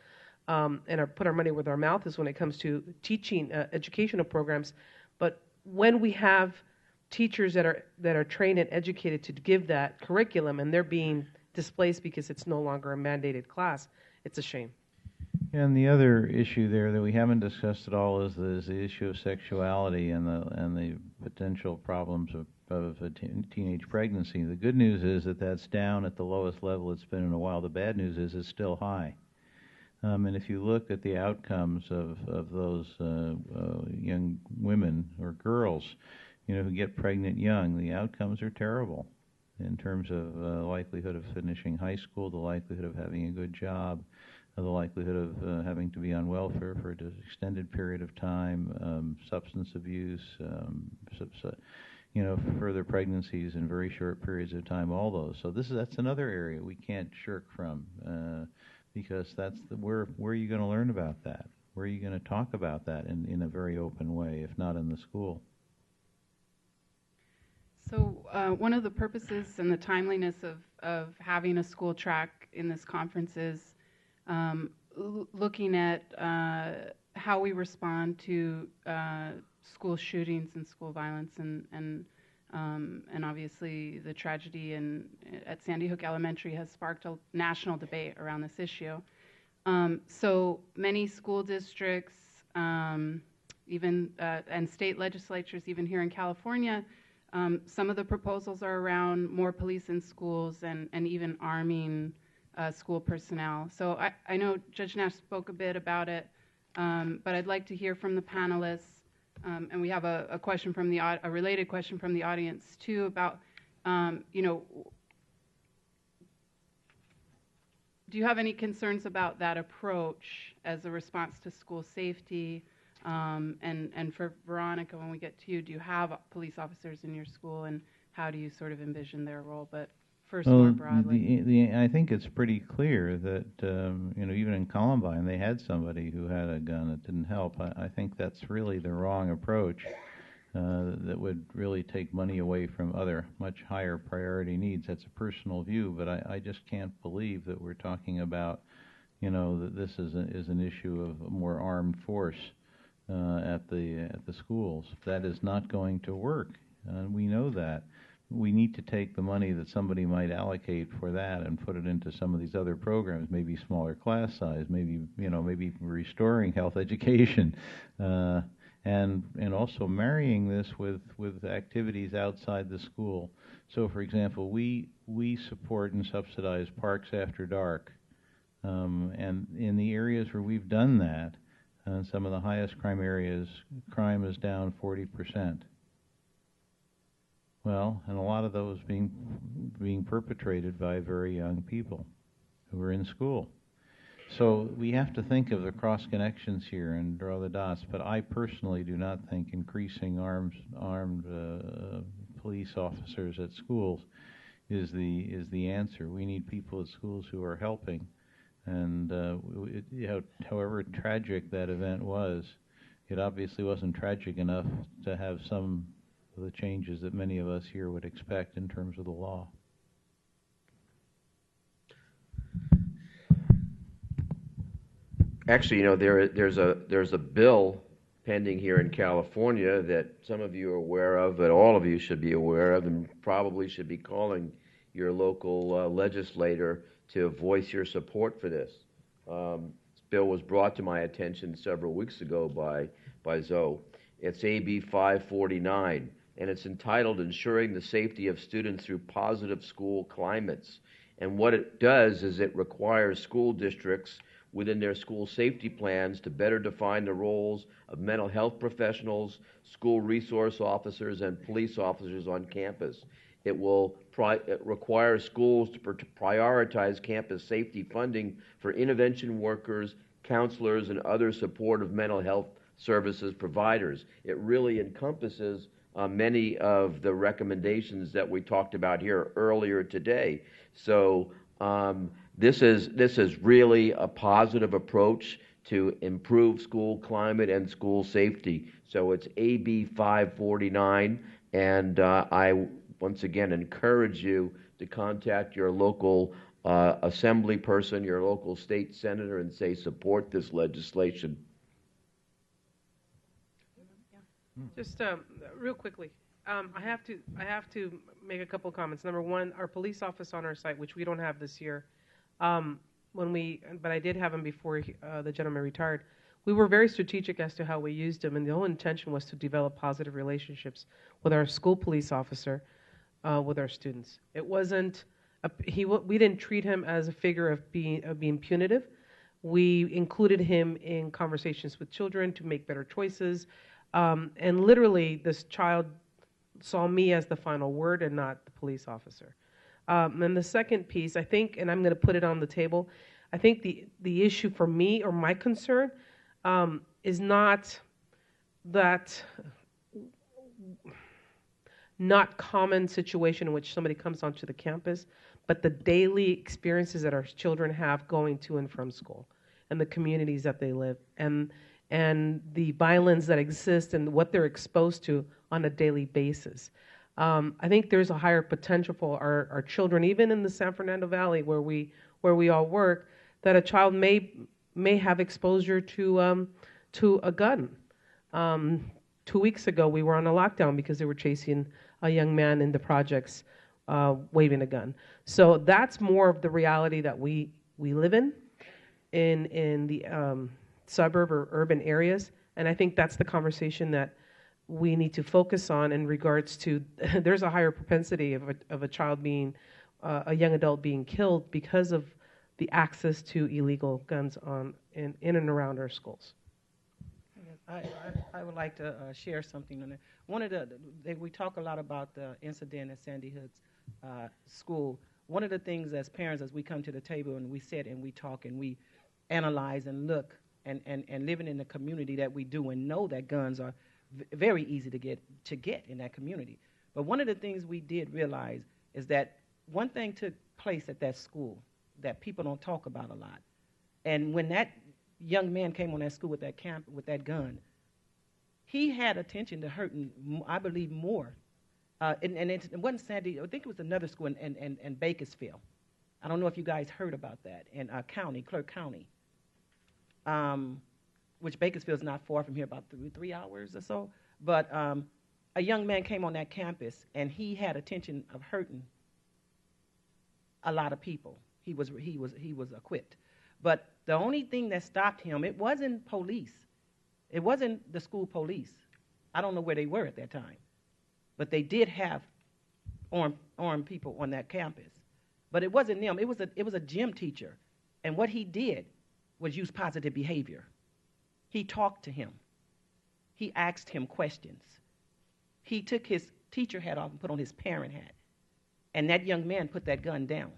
and put our money where our mouth is when it comes to teaching educational programs. But when we have teachers that are trained and educated to give that curriculum and they're being displaced because it's no longer a mandated class, it's a shame. And the other issue there that we haven't discussed at all is the issue of sexuality and the potential problems of a teenage pregnancy. The good news is that that's down at the lowest level it's been in a while. The bad news is it's still high. And if you look at the outcomes of those young women or girls, who get pregnant young, the outcomes are terrible in terms of likelihood of finishing high school, the likelihood of having a good job, the likelihood of having to be on welfare for an extended period of time, substance abuse, further pregnancies in very short periods of time, all those. So that's another area we can't shirk from because that's where are you going to learn about that? Where are you going to talk about that in a very open way, if not in the school? So one of the purposes and the timeliness of having a school track in this conference is looking at how we respond to school shootings and school violence, and obviously the tragedy at Sandy Hook Elementary has sparked a national debate around this issue. So many school districts, even and state legislatures, even here in California, some of the proposals are around more police in schools and even arming school personnel. So I know Judge Nash spoke a bit about it, but I'd like to hear from the panelists, and we have a question from a related question from the audience too about, do you have any concerns about that approach as a response to school safety? And for Veronica, when we get to you, do you have police officers in your school, and how do you sort of envision their role? But first, more broadly. I think it's pretty clear that, even in Columbine, they had somebody who had a gun that didn't help. I think that's really the wrong approach that would really take money away from other much higher priority needs. That's a personal view, but I just can't believe that we're talking about, that this is an issue of a more armed force at the schools. That is not going to work, and we know that. We need to take the money that somebody might allocate for that and put it into some of these other programs, maybe smaller class size, maybe restoring health education, and also marrying this with activities outside the school. So, for example, we support and subsidize parks after dark, and in the areas where we've done that, some of the highest crime areas, crime is down 40%. Well, and a lot of those being perpetrated by very young people who are in school. So we have to think of the cross connections here and draw the dots. But I personally do not think increasing armed police officers at schools is the answer. We need people at schools who are helping. And however tragic that event was, it obviously wasn't tragic enough to have some of the changes that many of us here would expect in terms of the law. Actually, there's a bill pending here in California that some of you are aware of, that all of you should be aware of, and probably should be calling your local legislator to voice your support for this. It's bill was brought to my attention several weeks ago by Zoe. It's AB 549, and it's entitled Ensuring the Safety of Students Through Positive School Climates. And what it does is it requires school districts within their school safety plans to better define the roles of mental health professionals, school resource officers, and police officers on campus. It will require schools to prioritize campus safety funding for intervention workers, counselors, and other supportive mental health services providers. It really encompasses many of the recommendations that we talked about here earlier today. So this is really a positive approach to improve school climate and school safety. So it's AB 549, and I once again encourage you to contact your local assembly person, your local state senator, and say support this legislation. Just real quickly, I have to make a couple of comments. Number one, our police office on our site, which we don't have this year, but I did have him before the gentleman retired. We were very strategic as to how we used him, and the whole intention was to develop positive relationships with our school police officer, with our students. It wasn't we didn't treat him as a figure of being punitive. We included him in conversations with children to make better choices. And literally, this child saw me as the final word and not the police officer. And the second piece, I think, and I'm going to put it on the table, I think the issue for me, or my concern, is not that not common situation in which somebody comes onto the campus, but the daily experiences that our children have going to and from school and the communities that they live and the violence that exists and what they're exposed to on a daily basis. I think there's a higher potential for our children, even in the San Fernando Valley where we all work, that a child may have exposure to a gun. 2 weeks ago, we were on a lockdown because they were chasing a young man in the projects waving a gun. So that's more of the reality that we live in the suburb or urban areas, and I think that's the conversation that we need to focus on in regards to there's a higher propensity of a child being, a young adult being killed because of the access to illegal guns in and around our schools. I would like to share something on that. We talk a lot about the incident at Sandy Hook's school. One of the things as parents, as we come to the table and we sit and we talk and we analyze and look and living in the community that we do and know that guns are very easy to get in that community. But one of the things we did realize is that one thing took place at that school that people don't talk about a lot. And when that young man came on that school with that gun, he had attention to hurting, I believe, more. And it wasn't Sandy, I think it was another school in Bakersfield. I don't know if you guys heard about that, in Clark County, which Bakersfield is not far from here, about three hours or so. But a young man came on that campus, and he had attention of hurting a lot of people. He was equipped. But the only thing that stopped him, it wasn't police. It wasn't the school police. I don't know where they were at that time. But they did have armed people on that campus. But it wasn't them. It was a gym teacher. And what he did was use positive behavior. He talked to him. He asked him questions. He took his teacher hat off and put on his parent hat. And that young man put that gun down.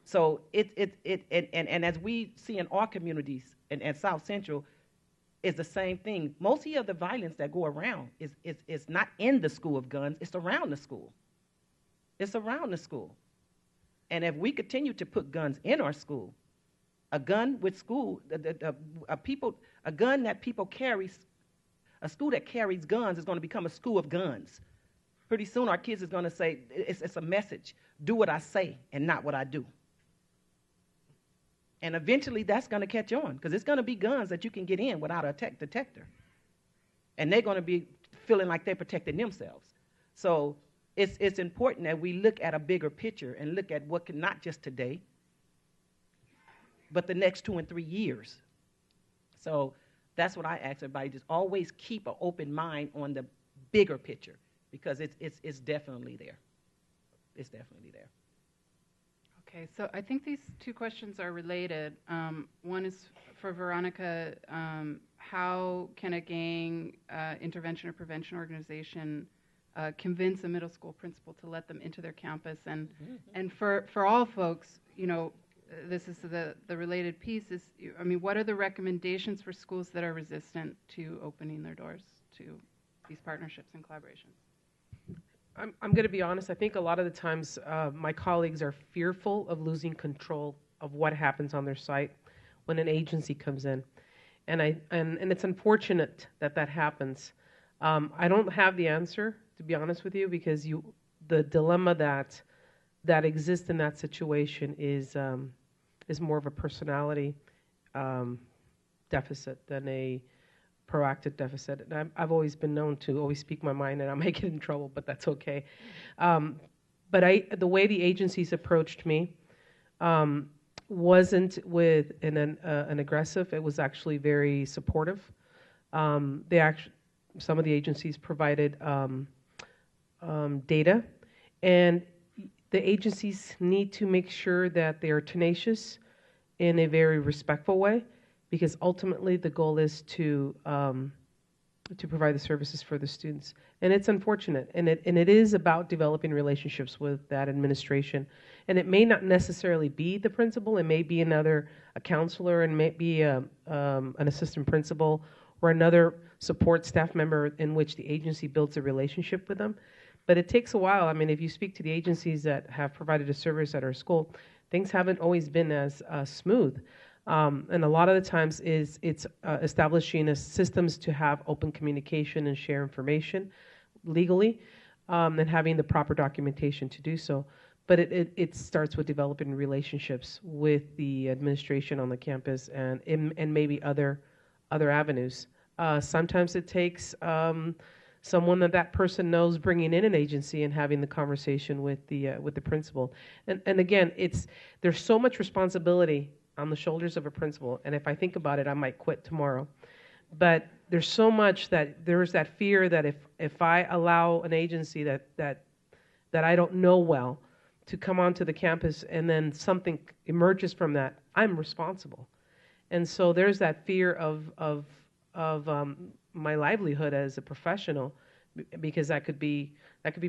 So and as we see in our communities and South Central, it's the same thing. Most of the violence that go around is not in the school of guns, it's around the school. It's around the school. And if we continue to put guns in our school, a gun with school, a gun that people carry, a school that carries guns is going to become a school of guns. Pretty soon our kids is going to say, it's a message, do what I say and not what I do. And eventually that's going to catch on because it's going to be guns that you can get in without a detector. And they're going to be feeling like they're protecting themselves. So it's important that we look at a bigger picture and look at what can, not just today, but the next 2 and 3 years. So that's what I ask everybody, just always keep an open mind on the bigger picture, because it's definitely there. It's definitely there. Okay, so I think these two questions are related. One is for Veronica. How can a gang intervention or prevention organization convince a middle school principal to let them into their campus? And for all folks, you know, this is the related piece is, I mean, what are the recommendations for schools that are resistant to opening their doors to these partnerships and collaborations? I'm going to be honest. I think a lot of the times my colleagues are fearful of losing control of what happens on their site when an agency comes in, and it's unfortunate that that happens. I don't have the answer, to be honest with you, because the dilemma that exists in that situation is more of a personality deficit than a proactive deficit. And I've always been known to always speak my mind, and I might get in trouble, but that's okay. But the way the agencies approached me wasn't with an aggressive. It was actually very supportive. Some of the agencies provided data, and the agencies need to make sure that they are tenacious in a very respectful way, because ultimately the goal is to provide the services for the students. And it's unfortunate, and it is about developing relationships with that administration. And it may not necessarily be the principal. It may be a counselor, and may be an assistant principal or another support staff member in which the agency builds a relationship with them. But it takes a while. I mean, if you speak to the agencies that have provided a service at our school, things haven't always been as smooth. And a lot of the times it's establishing systems to have open communication and share information legally, and having the proper documentation to do so. But it starts with developing relationships with the administration on the campus and maybe other avenues. Sometimes it takes someone that person knows bringing in an agency and having the conversation with the principal. And again, there's so much responsibility on the shoulders of a principal, and if I think about it, I might quit tomorrow. But there's so much that there's that fear that if I allow an agency that I don't know well to come onto the campus and then something emerges from that, I'm responsible. And so there's that fear of my livelihood as a professional, because that could be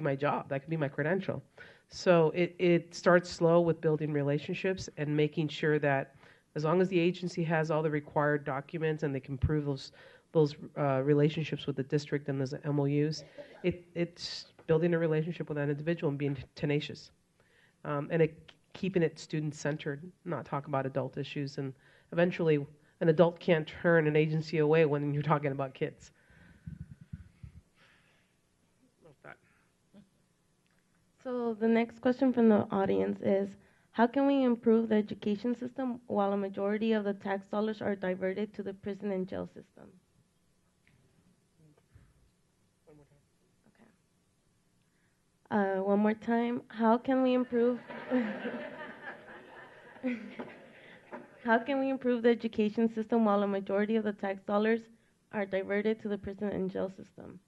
my job, that could be my credential. So it starts slow with building relationships and making sure that as long as the agency has all the required documents and they can prove those relationships with the district and those MOUs, it's building a relationship with that individual and being tenacious, and keeping it student-centered, not talk about adult issues. And eventually, an adult can't turn an agency away when you're talking about kids. So the next question from the audience is, how can we improve the education system while a majority of the tax dollars are diverted to the prison and jail system? Okay. One more time. How can we improve? How can we improve the education system while a majority of the tax dollars are diverted to the prison and jail system?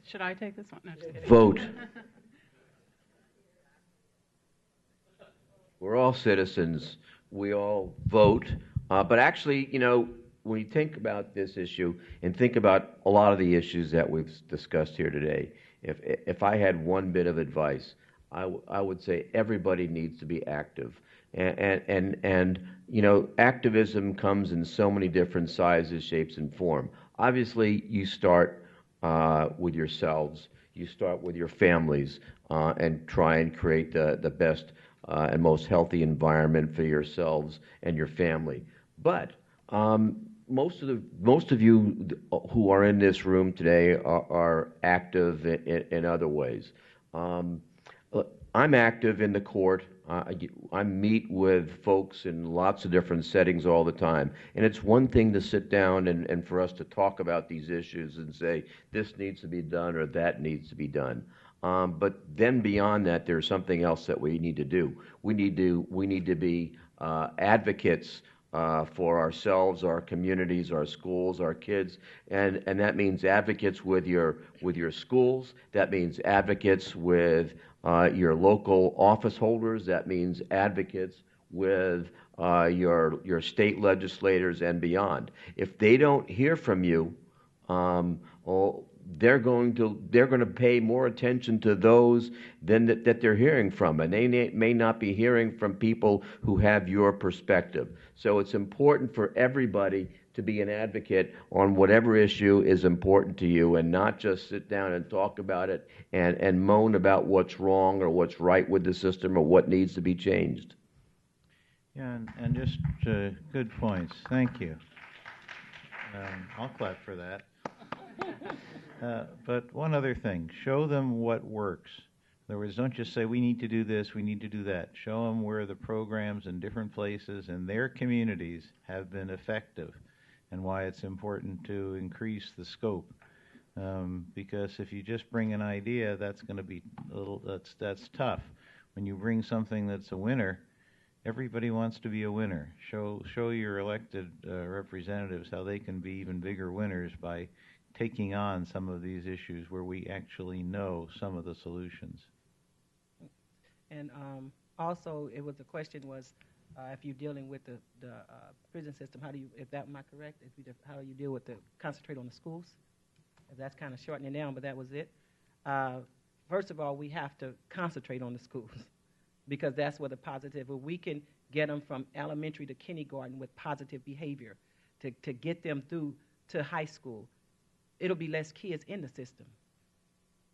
Should I take this one? No, just kidding. Vote. We're all citizens. We all vote. But actually, you know, when you think about this issue and think about a lot of the issues that we've discussed here today, if I had one bit of advice, I would say everybody needs to be active. And you know, activism comes in so many different sizes, shapes, and form. Obviously, you start with yourselves. You start with your families and try and create the best and most healthy environment for yourselves and your family. But most of you who are in this room today are active in other ways. I'm active in the court. I meet with folks in lots of different settings all the time. And it's one thing to sit down and for us to talk about these issues and say, this needs to be done or that needs to be done. But then beyond that, there's something else that we need to do. We need to be advocates for ourselves, our communities, our schools, our kids, and that means advocates with your schools. That means advocates with your local office holders. That means advocates with your state legislators and beyond. If they don't hear from you, they're going to pay more attention to those than that they're hearing from, and they may not be hearing from people who have your perspective. So it's important for everybody to be an advocate on whatever issue is important to you, and not just sit down and talk about it and moan about what's wrong or what's right with the system or what needs to be changed. Yeah, and just good points. Thank you. I'll clap for that. But one other thing, show them what works. In other words, don't just say, we need to do this, we need to do that. Show them where the programs in different places in their communities have been effective and why it's important to increase the scope. Because if you just bring an idea, that's going to be that's tough. When you bring something that's a winner, everybody wants to be a winner. Show your elected representatives how they can be even bigger winners by taking on some of these issues where we actually know some of the solutions. And also, the question was, if you're dealing with the prison system, how do you, if that, am I correct? How do you deal with concentrate on the schools? That's kind of shortening it down, but that was it. First of all, we have to concentrate on the schools because that's where the positive, if we can get them from elementary to kindergarten with positive behavior to get them through to high school, it'll be less kids in the system.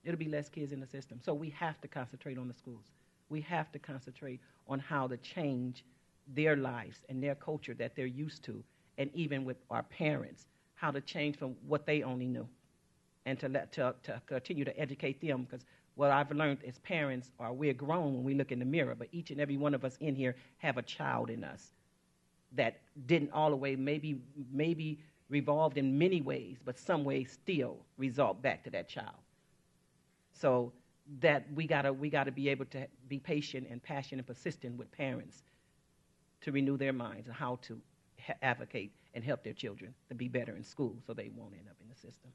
It'll be less kids in the system. So we have to concentrate on the schools. We have to concentrate on how to change their lives and their culture that they're used to, and even with our parents, how to change from what they only knew, and to continue to educate them. Because what I've learned as parents are we're grown when we look in the mirror, but each and every one of us in here have a child in us that didn't all the way maybe revolved in many ways, but some ways still result back to that child. So that we gotta be able to be patient and passionate and persistent with parents to renew their minds and how to advocate and help their children to be better in school so they won't end up in the system.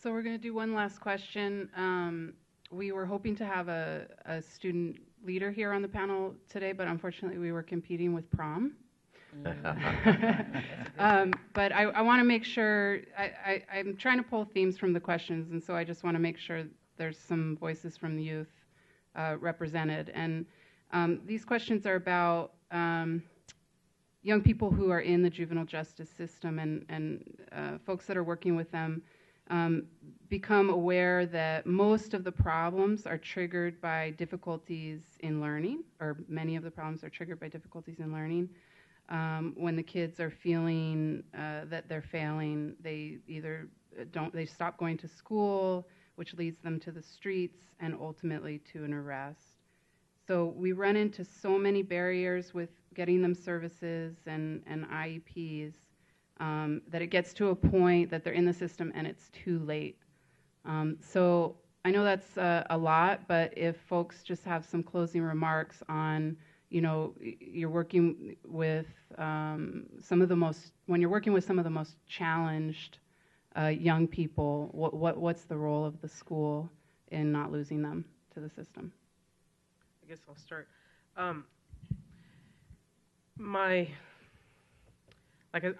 So we're going to do one last question. We were hoping to have a student leader here on the panel today, but unfortunately we were competing with prom. But I want to make sure, I'm trying to pull themes from the questions, and so I just want to make sure there's some voices from the youth represented. And these questions are about young people who are in the juvenile justice system, and folks that are working with them become aware that most of the problems are triggered by difficulties in learning, or many of the problems are triggered by difficulties in learning. When the kids are feeling that they're failing, they either they stop going to school, which leads them to the streets and ultimately to an arrest. So we run into so many barriers with getting them services and IEPs that it gets to a point that they're in the system and it's too late. So I know that's a lot, but if folks just have some closing remarks on, you're working with when you're working with some of the most challenged young people, what's the role of the school in not losing them to the system? I guess I'll start. I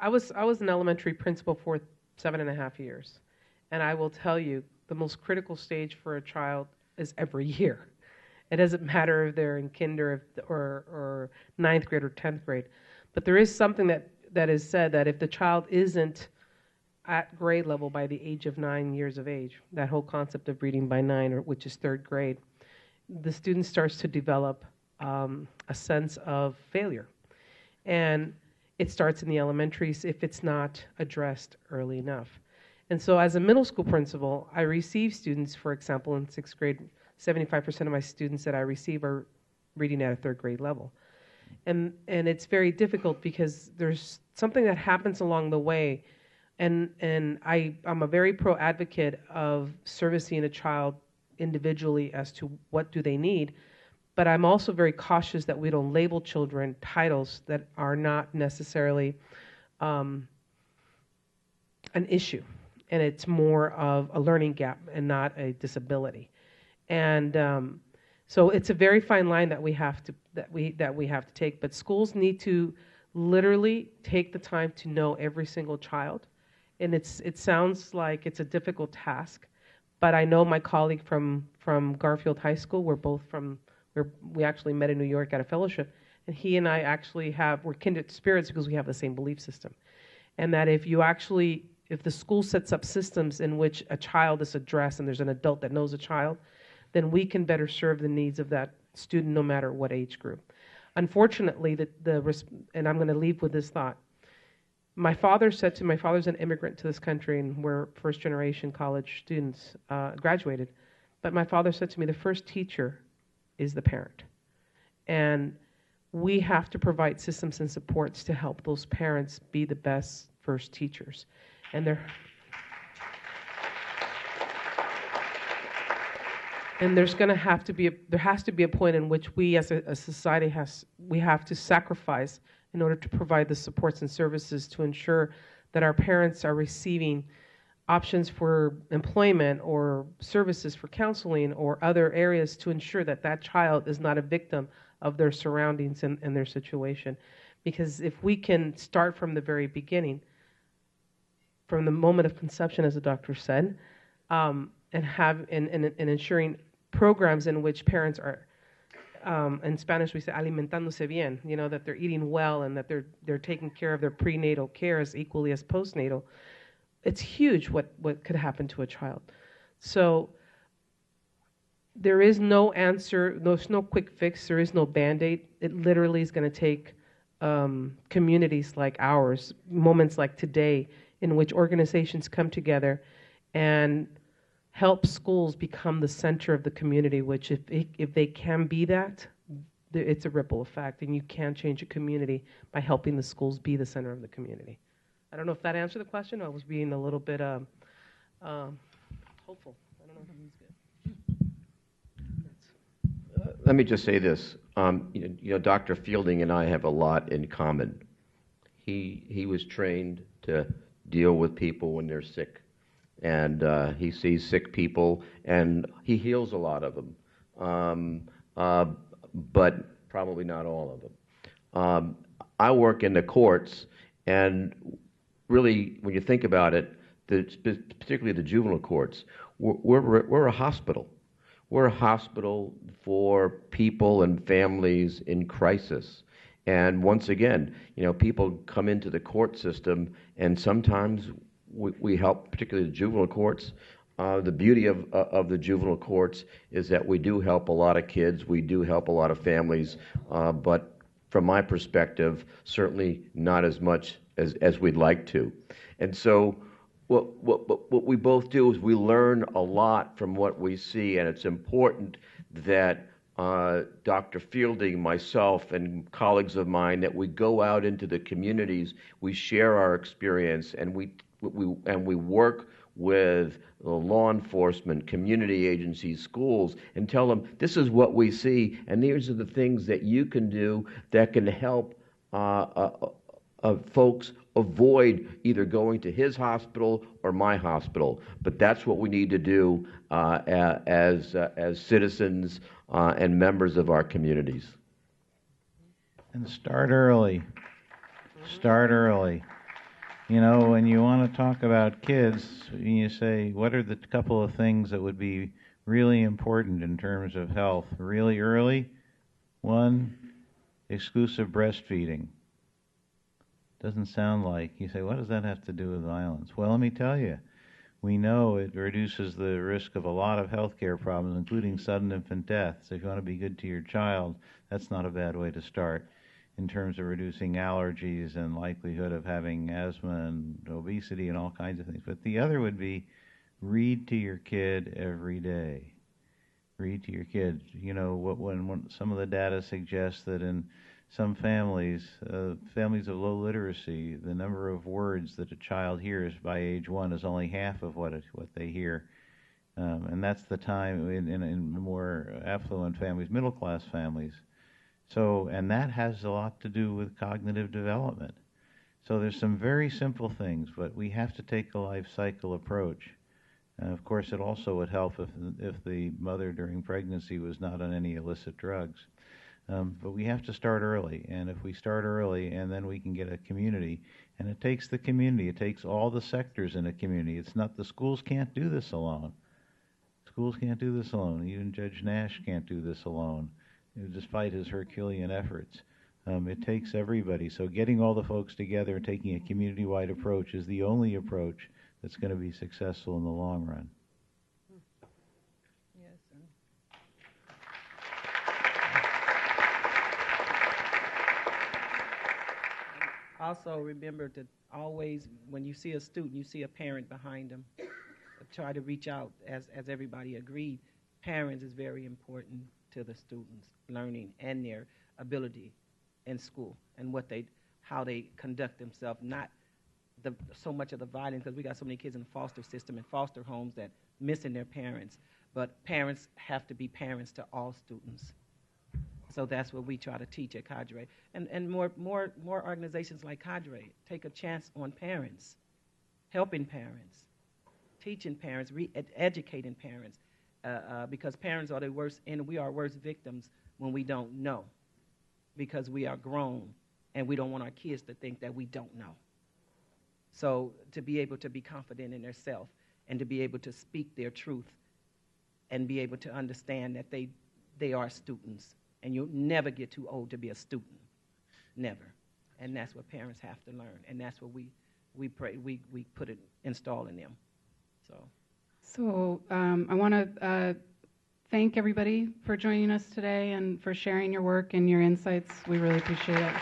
was an elementary principal for 7.5 years, and I will tell you the most critical stage for a child is every year. It doesn't matter if they're in kinder or 9th grade or 10th grade, but there is something that is said that if the child isn't at grade level by the age of 9 years of age, that whole concept of reading by 9, which is 3rd grade, the student starts to develop a sense of failure. And it starts in the elementaries if it's not addressed early enough. And so as a middle school principal, I receive students, for example, in 6th grade, 75% of my students that I receive are reading at a 3rd grade level. And it's very difficult because there's something that happens along the way And I'm a very pro advocate of servicing a child individually as to what do they need, but I'm also very cautious that we don't label children titles that are not necessarily an issue, and it's more of a learning gap and not a disability. And so it's a very fine line that we have to take. But schools need to literally take the time to know every single child, and it sounds like it's a difficult task. But I know my colleague from Garfield High School. We actually met in New York at a fellowship, and he and I actually we're kindred spirits because we have the same belief system. And that if the school sets up systems in which a child is addressed and there's an adult that knows a child, then we can better serve the needs of that student no matter what age group. Unfortunately, and I'm going to leave with this thought. My father's an immigrant to this country, and we're first-generation college students, graduated. But my father said to me, the first teacher is the parent. And we have to provide systems and supports to help those parents be the best first teachers. And there has to be a point in which we as a society have to sacrifice in order to provide the supports and services to ensure that our parents are receiving options for employment or services for counseling or other areas to ensure that that child is not a victim of their surroundings and their situation. Because if we can start from the very beginning, from the moment of conception, as the doctor said, and ensuring programs in which parents are, in Spanish we say alimentándose bien, that they're eating well and that they're taking care of their prenatal care as equally as postnatal. It's huge what could happen to a child. So there is no answer, there's no quick fix, there is no Band-Aid. It literally is going to take communities like ours, moments like today, in which organizations come together and help schools become the center of the community, which if they can be that, it's a ripple effect, and you can change a community by helping the schools be the center of the community. I don't know if that answered the question. I was being a little bit hopeful. I don't know if that means good. Let me just say this. Dr. Fielding and I have a lot in common. He was trained to deal with people when they're sick, and he sees sick people, and he heals a lot of them, but probably not all of them. I work in the courts, and really, when you think about it, particularly the juvenile courts, we're a hospital. We're a hospital for people and families in crisis. And once again, people come into the court system, and sometimes we help, particularly the juvenile courts. The beauty of the juvenile courts is that we do help a lot of kids, we do help a lot of families, but from my perspective, certainly not as much as we'd like to. And so what we both do is we learn a lot from what we see, and it's important that Dr. Fielding, myself, and colleagues of mine, that we go out into the communities, we share our experience, and we work with law enforcement, community agencies, schools, and tell them this is what we see, and these are the things that you can do that can help folks avoid either going to his hospital or my hospital. But that's what we need to do as citizens and members of our communities. And start early. Start early. When you want to talk about kids, you say, what are the couple of things that would be really important in terms of health really early? One, exclusive breastfeeding. Doesn't sound like. You say, what does that have to do with violence? Well, let me tell you. We know it reduces the risk of a lot of healthcare problems, including sudden infant death. So if you want to be good to your child, that's not a bad way to start in terms of reducing allergies and likelihood of having asthma and obesity and all kinds of things. But the other would be read to your kid every day. Read to your kids. When some of the data suggests that in some families, families of low literacy, the number of words that a child hears by age 1 is only half of what they hear. And that's the time in more affluent families, middle-class families. So, and that has a lot to do with cognitive development. So there's some very simple things, but we have to take a life cycle approach. Of course, it also would help if the mother during pregnancy was not on any illicit drugs. But we have to start early, and if we start early, and then we can get a community, and it takes the community, it takes all the sectors in a community. It's not, the schools can't do this alone. Schools can't do this alone. Even Judge Nash can't do this alone, despite his Herculean efforts. It takes everybody. So getting all the folks together and taking a community-wide approach is the only approach that's going to be successful in the long run. Yes, also remember to always, when you see a student, you see a parent behind them. Try to reach out, as everybody agreed. Parents is very important to the students' learning and their ability in school and how they conduct themselves, not so much of the violence, because we got so many kids in the foster system and foster homes that missing their parents. But parents have to be parents to all students. So that's what we try to teach at Cadre. And more organizations like Cadre take a chance on parents, helping parents, teaching parents, educating parents, because parents are the worst, and we are worst victims when we don't know, because we are grown and we don't want our kids to think that we don't know. So to be able to be confident in themselves and to be able to speak their truth and be able to understand that they are students, and you'll never get too old to be a student, never. And that's what parents have to learn, and that's what we pray, we put it, install in them. So I want to thank everybody for joining us today and for sharing your work and your insights. We really appreciate it.